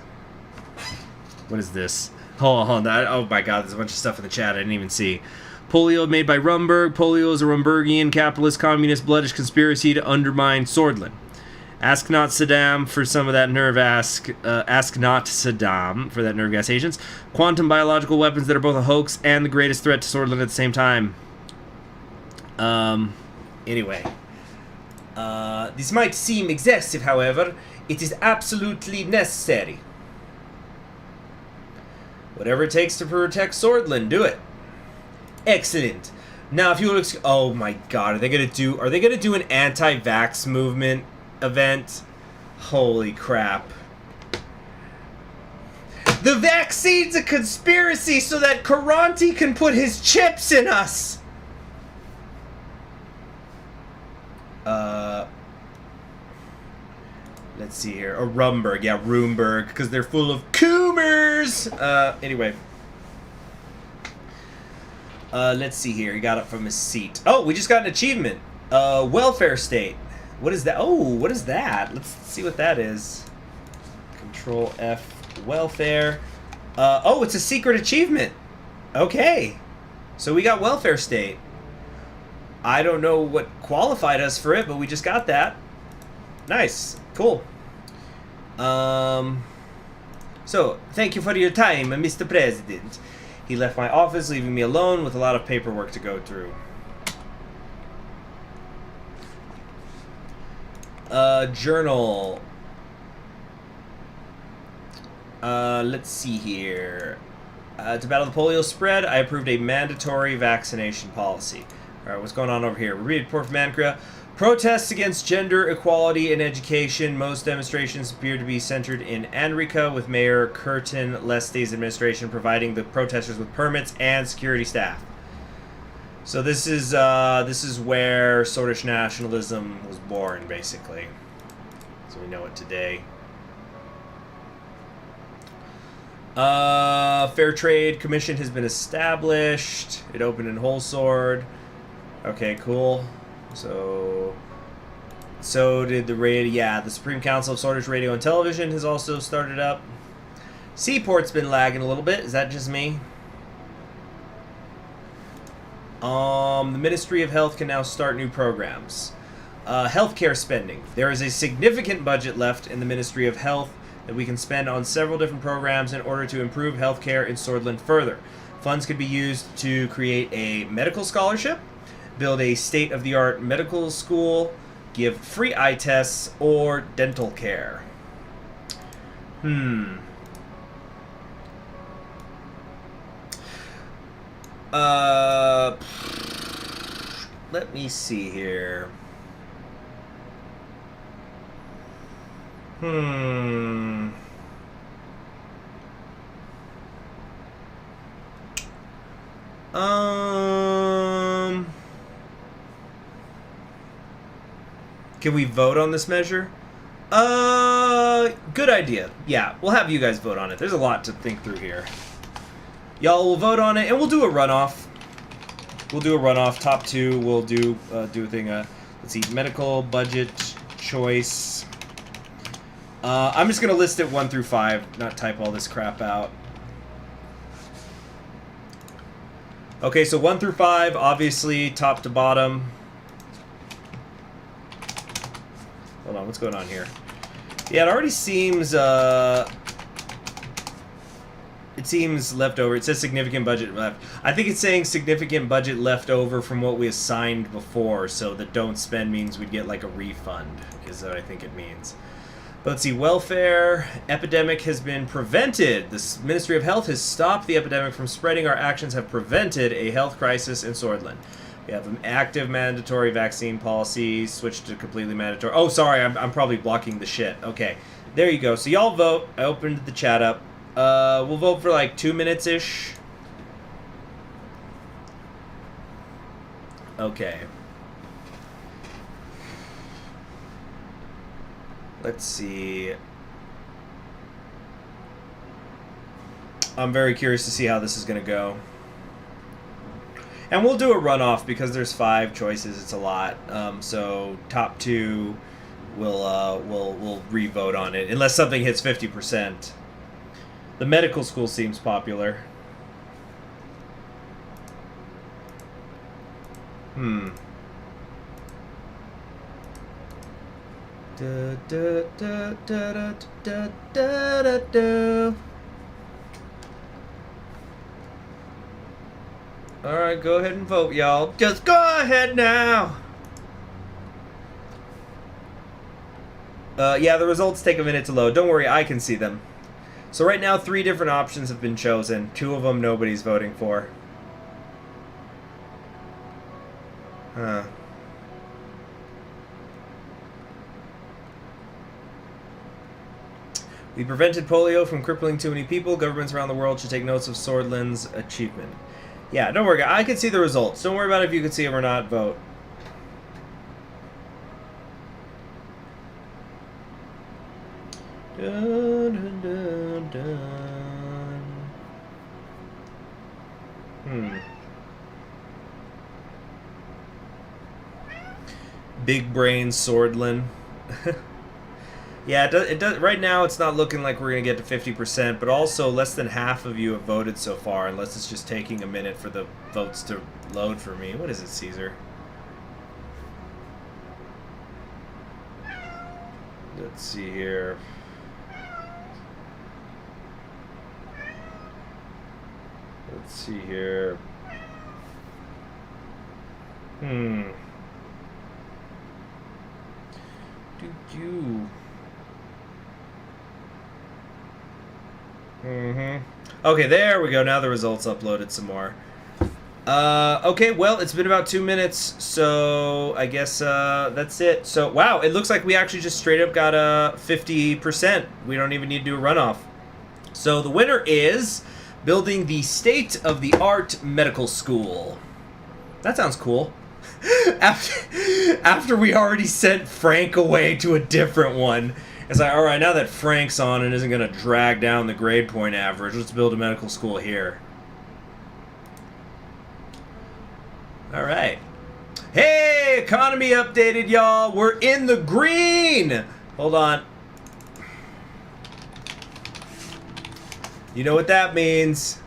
What is this? Hold on. Oh my god, there's a bunch of stuff in the chat I didn't even see. Polio made by Rumberg. Polio is a Rumbergian capitalist communist bloodish conspiracy to undermine Swordland. Ask not Saddam for some of that nerve. Ask not Saddam for that nerve gas agents. Quantum biological weapons that are both a hoax and the greatest threat to Swordland at the same time. Anyway. This might seem excessive, however. It is absolutely necessary. Whatever it takes to protect Swordland, do it. Excellent. Now, if you will, oh my god, are they gonna do an anti-vax movement event? Holy crap. The vaccine's a conspiracy so that Karanti can put his chips in us! Let's see here. Oh, Rumberg. Yeah, Rumberg, because they're full of coomers! Anyway. Let's see here. He got up from his seat. Oh, we just got an achievement. Welfare state. What is that? Oh, what is that? Let's see what that is. Control F, welfare. Oh, it's a secret achievement. Okay. So we got welfare state. I don't know what qualified us for it, but we just got that. Nice. Cool. So, thank you for your time, Mr. President. He left my office, leaving me alone with a lot of paperwork to go through. Journal. Let's see here. To battle the polio spread, I approved a mandatory vaccination policy. Alright, what's going on over here? Read report from Mancria. Protests against gender equality in education. Most demonstrations appear to be centered in Anrica, with Mayor Curtin Leste's administration providing the protesters with permits and security staff. So this is where Swedish nationalism was born, basically. So we know it today. Fair Trade Commission has been established. It opened in Wholesword. Okay, cool. So did the radio. Yeah, the Supreme Council of Swedish Radio and Television has also started up. Seaport's been lagging a little bit. Is that just me? The Ministry of Health can now start new programs. Healthcare spending. There is a significant budget left in the Ministry of Health that we can spend on several different programs in order to improve healthcare in Swordland further. Funds could be used to create a medical scholarship, build a state-of-the-art medical school, give free eye tests, or dental care. Let me see here. Can we vote on this measure? Good idea. Yeah, we'll have you guys vote on it. There's a lot to think through here. Y'all will vote on it, and we'll do a runoff. We'll do a runoff. Top two, we'll do a thing. Let's see, medical budget choice. I'm just gonna list it 1 through 5, not type all this crap out. Okay, so 1 through 5, obviously top to bottom. Hold on, what's going on here? Yeah, it already seems. It seems left over. It says significant budget left. I think it's saying significant budget left over from what we assigned before, so the don't spend means we'd get like a refund, is what I think it means. But let's see, welfare. Epidemic has been prevented. The Ministry of Health has stopped the epidemic from spreading. Our actions have prevented a health crisis in Swordland. We have an active mandatory vaccine policy, switched to completely mandatory. Oh, sorry, I'm probably blocking the shit. Okay, there you go. So y'all vote. I opened the chat up. We'll vote for like 2 minutes-ish. Okay. Let's see. I'm very curious to see how this is going to go. And we'll do a runoff because there's 5 choices. It's a lot. So top 2, we'll re-vote on it unless something hits 50%. The medical school seems popular. Da, da, da, da, da, da, da, da. Alright, go ahead and vote, y'all. Just go ahead now! Yeah, the results take a minute to load. Don't worry, I can see them. So right now, 3 different options have been chosen. 2 of them nobody's voting for. Huh. We prevented polio from crippling too many people. Governments around the world should take notes of Swordland's achievement. Yeah, don't worry, I can see the results. Don't worry about if you can see them or not. Vote. Dun, dun, dun, dun. Big brain Swordland. Yeah, it does. Right now, it's not looking like we're gonna get to 50%, but also less than half of you have voted so far. Unless it's just taking a minute for the votes to load for me. What is it, Caesar? Let's see here. Let's see here. Okay, there we go. Now the results uploaded some more. Okay, well, it's been about 2 minutes, so I guess that's it. So, wow, it looks like we actually just straight up got 50%. We don't even need to do a runoff. So the winner is building the state-of-the-art medical school. That sounds cool. After we already sent Frank away to a different one. It's like, alright, now that Frank's on and isn't going to drag down the grade point average, let's build a medical school here. Alright. Hey, economy updated, y'all. We're in the green. Hold on. You know what that means.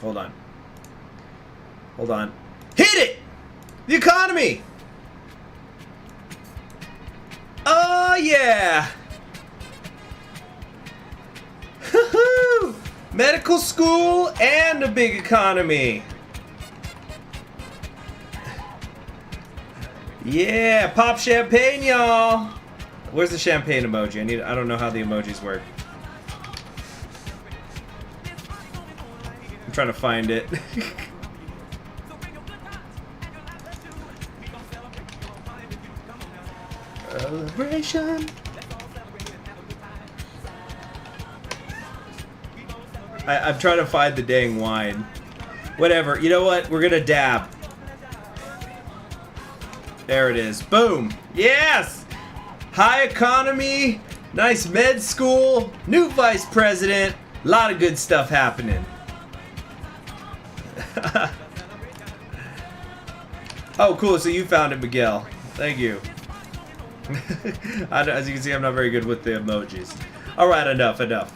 Hold on. Hold on. Hit it! The economy! Oh, yeah! Medical school and a big economy. Yeah, pop champagne, y'all. Where's the champagne emoji? I don't know how the emojis work. I'm trying to find it. Celebration. I'm trying to find the dang wine. Whatever. You know what? We're gonna dab. There it is. Boom. Yes! High economy, nice med school, new vice president, a lot of good stuff happening. Oh, cool. So you found it, Miguel. Thank you. As you can see, I'm not very good with the emojis. All right, enough. Alright,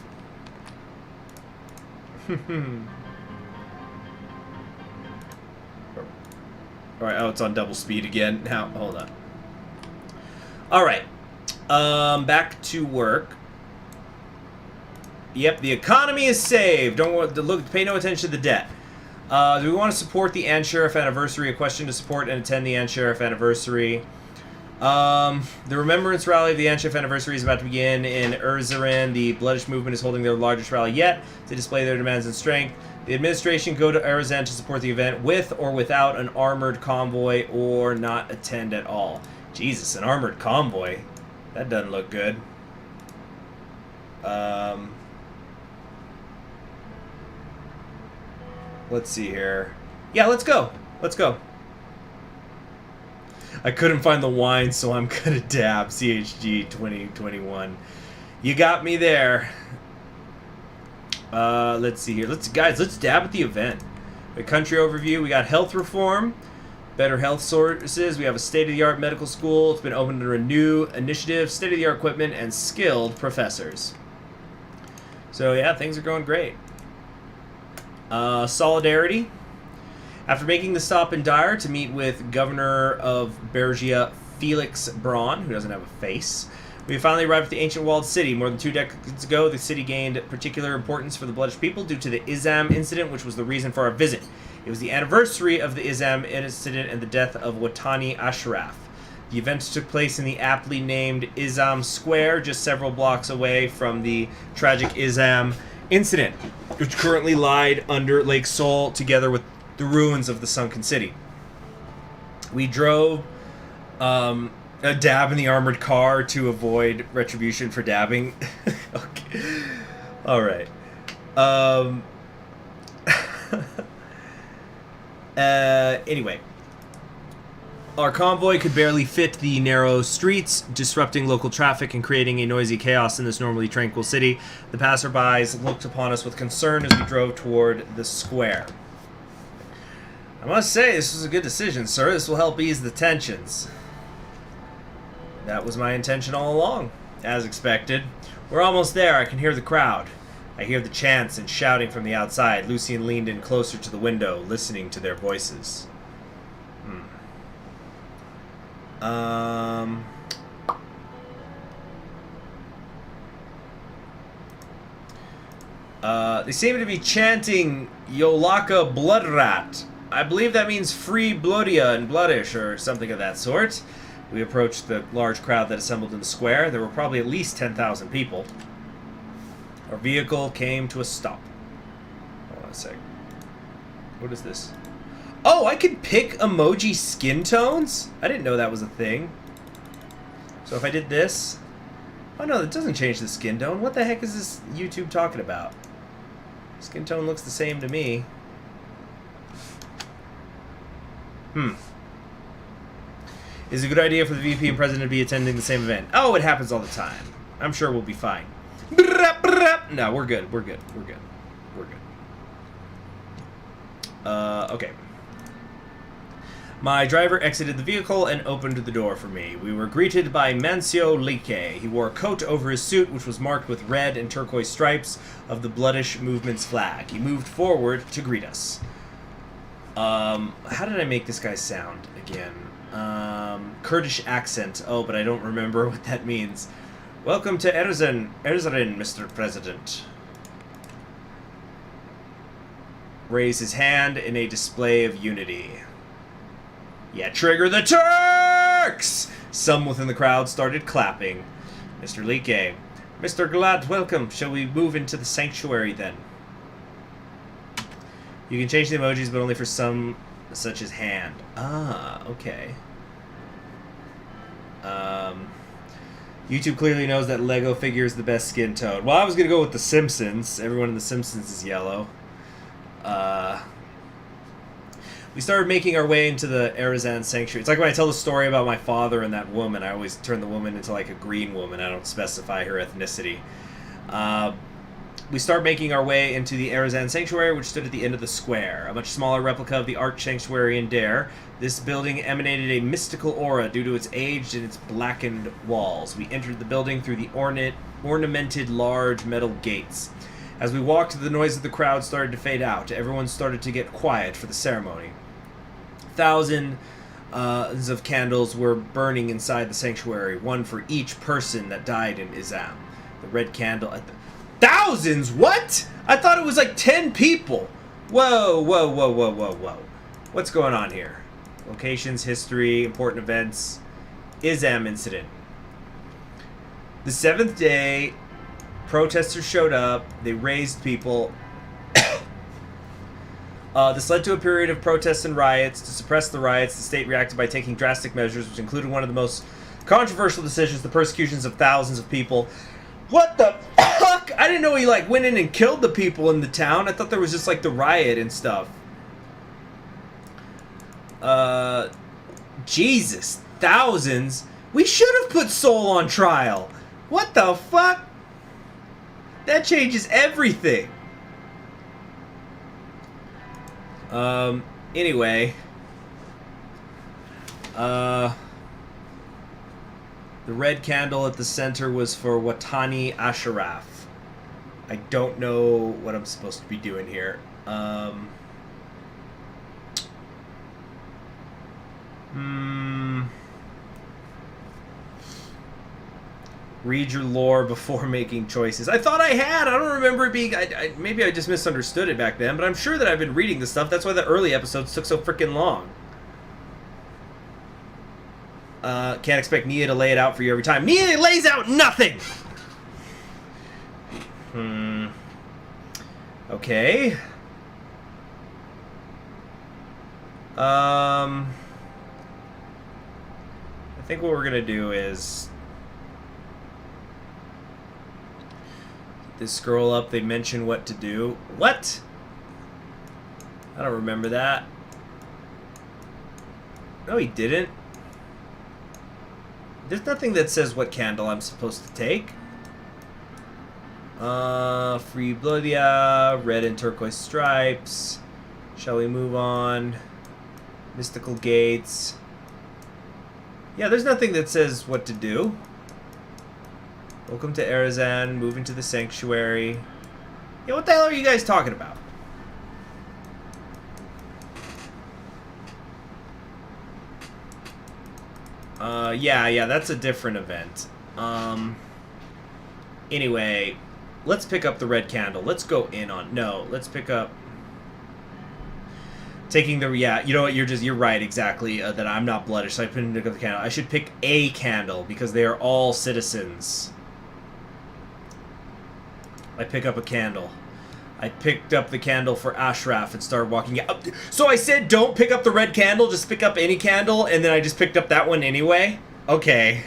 oh, it's on double speed again. Now, hold on. Alright. Back to work. Yep, the economy is saved. Pay no attention to the debt. Do we want to support the Ann Sheriff anniversary? A question to support and attend the Ann Sheriff anniversary. The Remembrance Rally of the Ann Sheriff anniversary is about to begin in Suzerain. The Bloodish movement is holding their largest rally yet to display their demands and strength. The administration go to Suzerain to support the event with or without an armored convoy or not attend at all. Jesus, an armored convoy? That doesn't look good. Let's see here. Yeah, let's go. I couldn't find the wine, so I'm gonna dab. CHG 2021. You got me there. Let's see here. Let's dab at the event. The country overview. We got health reform, better health sources. We have a state-of-the-art medical school. It's been opened under a new initiative, state-of-the-art equipment, and skilled professors. So yeah, things are going great. Solidarity. After making the stop in Dyer to meet with Governor of Bergia, Felix Braun, who doesn't have a face, we finally arrived at the ancient walled city. More than 2 decades ago, the city gained particular importance for the Bloodish people due to the Izam incident, which was the reason for our visit. It was the anniversary of the Izam incident and the death of Watani Ashraf. The event took place in the aptly named Izam Square, just several blocks away from the tragic Izam incident, which currently lied under Lake Seoul together with the ruins of the sunken city. We drove a dab in the armored car to avoid retribution for dabbing. Okay. All right. Anyway. Our convoy could barely fit the narrow streets, disrupting local traffic and creating a noisy chaos in this normally tranquil city. The passerbys looked upon us with concern as we drove toward the square. I must say, this was a good decision, sir. This will help ease the tensions. That was my intention all along. As expected. We're almost there. I can hear the crowd. I hear the chants and shouting from the outside. Lucien leaned in closer to the window, listening to their voices. They seem to be chanting Yolaka Bloodrat. I believe that means free Blodia and Bloodish or something of that sort. We approached the large crowd that assembled in the square. There were probably at least 10,000 people. Our vehicle came to a stop. Hold on a sec. What is this? Oh, I can pick emoji skin tones? I didn't know that was a thing. So if I did this... Oh no, that doesn't change the skin tone. What the heck is this YouTube talking about? Skin tone looks the same to me. Is it a good idea for the VP and President to be attending the same event? Oh, it happens all the time. I'm sure we'll be fine. No, we're good. We're good. Okay. My driver exited the vehicle and opened the door for me. We were greeted by Mancio Lique. He wore a coat over his suit, which was marked with red and turquoise stripes of the Bloodish Movement's flag. He moved forward to greet us. How did I make this guy sound again? Kurdish accent. Oh, but I don't remember what that means. Welcome to Suzerain, Mr. President. Raise his hand in a display of unity. Yeah, trigger the Turks! Some within the crowd started clapping. Mr. Lique. Mr. Glad, welcome. Shall we move into the sanctuary then? You can change the emojis, but only for some, such as hand. Ah, okay. YouTube clearly knows that Lego figure is the best skin tone. Well, I was going to go with The Simpsons. Everyone in The Simpsons is yellow. We started making our way into the Suzerain sanctuary. It's like when I tell the story about my father and that woman, I always turn the woman into like a green woman. I don't specify her ethnicity. We start making our way into the Suzerain sanctuary, which stood at the end of the square. A much smaller replica of the Arch Sanctuary in Dare. This building emanated a mystical aura due to its age and its blackened walls. We entered the building through the ornamented large metal gates. As we walked, the noise of the crowd started to fade out. Everyone started to get quiet for the ceremony. Thousands of candles were burning inside the sanctuary, one for each person that died in Izam. The red candle at the... Thousands? What? I thought it was like 10 people. Whoa, whoa, whoa, whoa, whoa, whoa. What's going on here? Locations, history, important events. Izam incident. The 7th day, protesters showed up. They raised people. This led to a period of protests and riots. To suppress the riots, the state reacted by taking drastic measures, which included one of the most controversial decisions, the persecutions of thousands of people. What the fuck? I didn't know he, like, went in and killed the people in the town. I thought there was just, like, the riot and stuff. Jesus. Thousands? We should have put Soul on trial. What the fuck? That changes everything. Anyway. The red candle at the center was for Watani Ashraf. I don't know what I'm supposed to be doing here. Read your lore before making choices. I thought I had. I don't remember it being... maybe I just misunderstood it back then, but I'm sure that I've been reading this stuff. That's why the early episodes took so freaking long. Can't expect Nia to lay it out for you every time. Nia lays out nothing! Okay. I think what we're gonna do is... This scroll up, they mention what to do. What? I don't remember that. No, he didn't. There's nothing that says what candle I'm supposed to take. Free Blodia, red and turquoise stripes. Shall we move on? Mystical gates. Yeah, there's nothing that says what to do. Welcome to Suzerain, move into the sanctuary. Yeah, what the hell are you guys talking about? Yeah, that's a different event. Anyway, let's pick up the red candle. Let's go in on... No, let's pick up... Taking the... Yeah, you know what, you're right, exactly, that I'm not bloodish, so I picked up the candle. I should pick a candle, because they are all citizens. I pick up a candle. I picked up the candle for Ashraf and started walking out. So I said don't pick up the red candle, just pick up any candle, and then I just picked up that one anyway? Okay.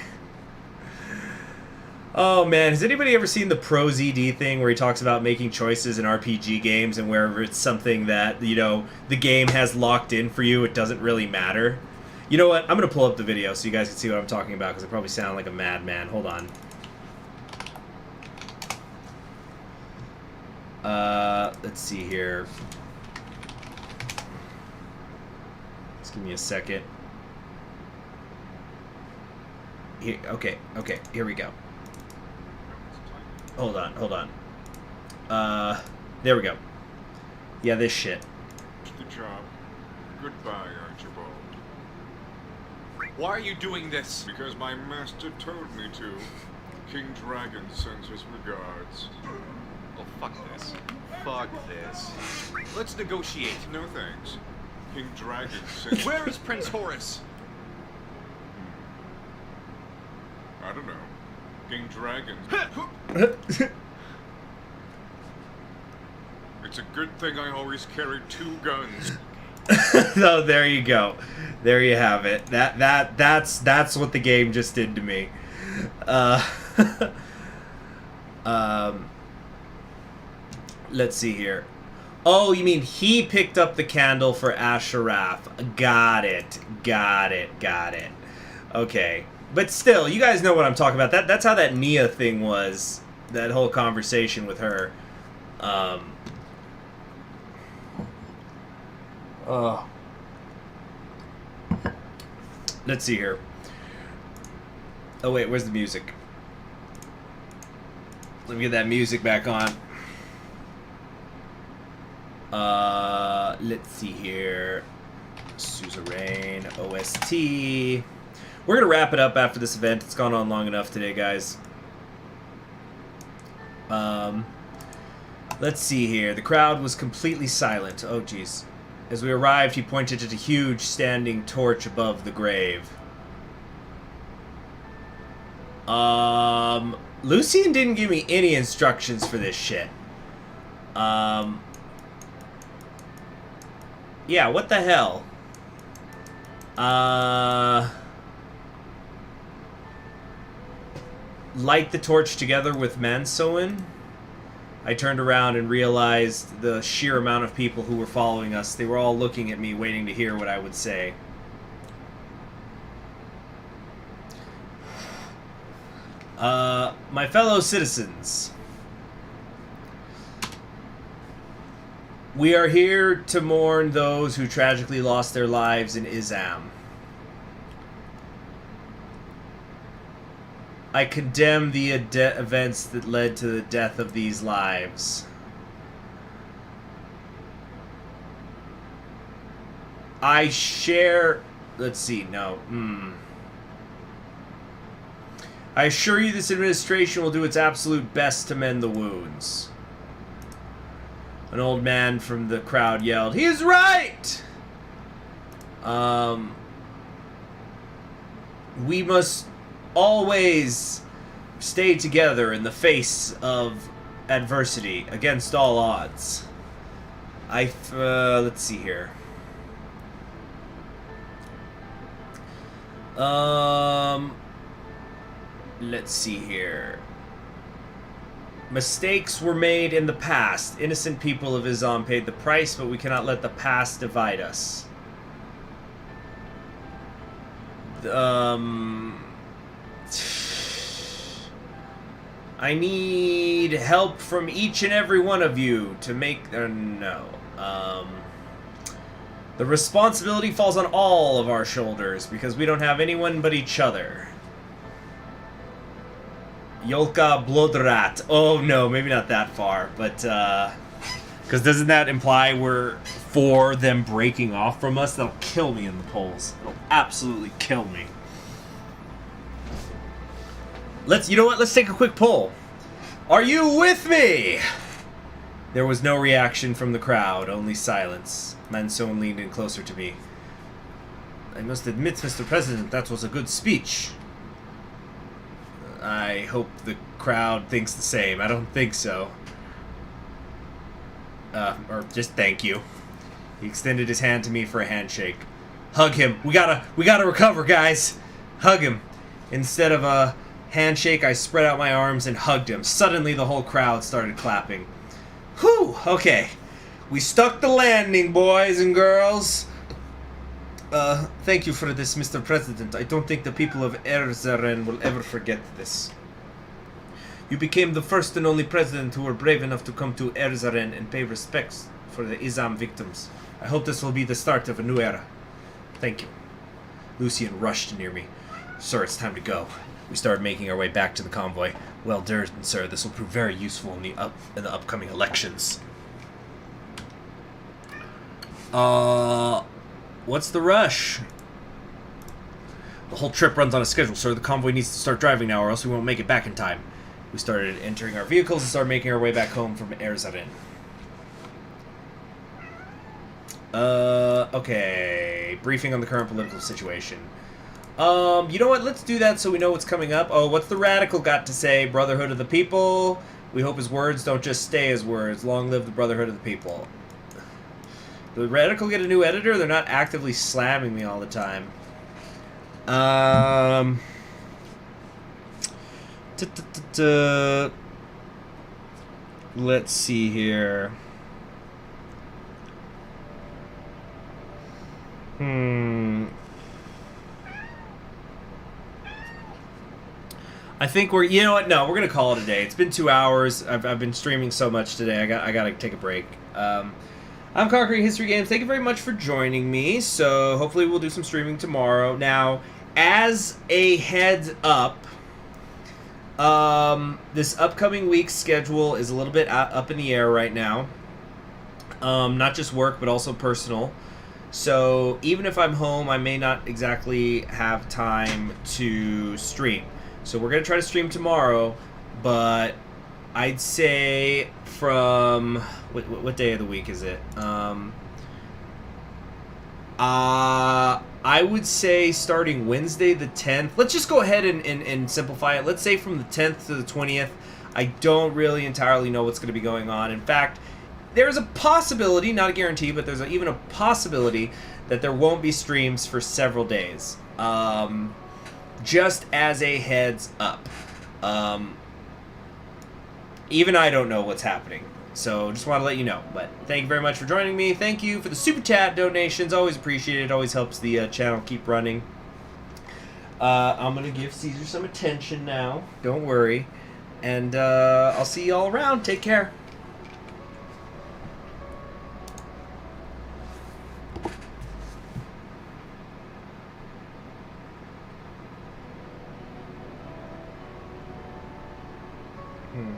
Oh man, has anybody ever seen the Pro ZD thing where he talks about making choices in RPG games and wherever it's something that, you know, the game has locked in for you, it doesn't really matter? You know what, I'm going to pull up the video so you guys can see what I'm talking about because I probably sound like a madman. Hold on. Let's see here. Let's Give me a second. Here, okay, here we go. Hold on. There we go. Yeah, this shit. The job. Goodbye, Archibald. Why are you doing this? Because my master told me to. King Dragon sends his regards. Oh, fuck this. Fuck this. Let's negotiate. No thanks. King Dragon sends... Where is Prince Horus? I don't know. King Dragon... It's a good thing I always carry 2 guns. So there you go. There you have it. That's what the game just did to me. Let's see here. Oh, you mean he picked up the candle for Asheraf. Got it. Okay. But still, you guys know what I'm talking about. That's how that Nia thing was. That whole conversation with her. Let's see here. Oh wait, where's the music? Let me get that music back on. Let's see here. Suzerain, OST. We're gonna wrap it up after this event. It's gone on long enough today, guys. Let's see here. The crowd was completely silent. Oh, jeez. As we arrived, he pointed at a huge standing torch above the grave. Lucian didn't give me any instructions for this shit. Yeah, what the hell? Light the torch together with Mansoin. I turned around and realized the sheer amount of people who were following us. They were all looking at me, waiting to hear what I would say. My fellow citizens, we are here to mourn those who tragically lost their lives in Izam. I condemn the events that led to the death of these lives. I share... Let's see, no. I assure you this administration will do its absolute best to mend the wounds. An old man from the crowd yelled, "He is right!" We must always stay together in the face of adversity, against all odds. Let's see here. Let's see here. Mistakes were made in the past. Innocent people of Izam paid the price, but we cannot let the past divide us. I need help from each and every one of you to make... no. The responsibility falls on all of our shoulders, because we don't have anyone but each other. Yolka Bloodrat. Oh, no, maybe not that far, but, because doesn't that imply we're for them breaking off from us? That'll kill me in the polls. It'll absolutely kill me. You know what? Let's take a quick poll. Are you with me? There was no reaction from the crowd, only silence. Manson leaned in closer to me. I must admit, Mr. President, that was a good speech. I hope the crowd thinks the same. I don't think so. Or just thank you. He extended his hand to me for a handshake. Hug him. We gotta recover, guys. Hug him. Instead of a handshake, I spread out my arms and hugged him. Suddenly, the whole crowd started clapping. Whew, okay. We stuck the landing, boys and girls. Thank you for this, Mr. President. I don't think the people of Suzerain will ever forget this. You became the first and only president who were brave enough to come to Suzerain and pay respects for the Izam victims. I hope this will be the start of a new era. Thank you. Lucien rushed near me. Sir, it's time to go. We started making our way back to the convoy. Well done, sir. This will prove very useful in the upcoming elections. What's the rush? The whole trip runs on a schedule, sir. The convoy needs to start driving now, or else we won't make it back in time. We started entering our vehicles and started making our way back home from Suzerain. Okay. Briefing on the current political situation. You know what? Let's do that so we know what's coming up. Oh, what's the Radical got to say? Brotherhood of the People. We hope his words don't just stay as words. Long live the Brotherhood of the People. Did the Radical get a new editor? They're not actively slamming me all the time. Let's see here. I think we're, you know what? No, we're gonna call it a day. It's been 2 hours. I've been streaming so much today. I gotta take a break. I'm Conquering History Games. Thank you very much for joining me. So hopefully we'll do some streaming tomorrow. Now, as a heads up, this upcoming week's schedule is a little bit up in the air right now. Not just work, but also personal. So even if I'm home, I may not exactly have time to stream. So we're going to try to stream tomorrow, but I'd say from... What day of the week is it? I would say starting Wednesday the 10th. Let's just go ahead and simplify it. Let's say from the 10th to the 20th. I don't really entirely know what's going to be going on. In fact, there's a possibility, not a guarantee, but there's even a possibility that there won't be streams for several days. Just as a heads up. Even I don't know what's happening. So just want to let you know. But thank you very much for joining me. Thank you for the super chat donations. Always appreciated. Always helps the channel keep running. I'm going to give Caesar some attention now. Don't worry. And I'll see you all around. Take care. Hmm.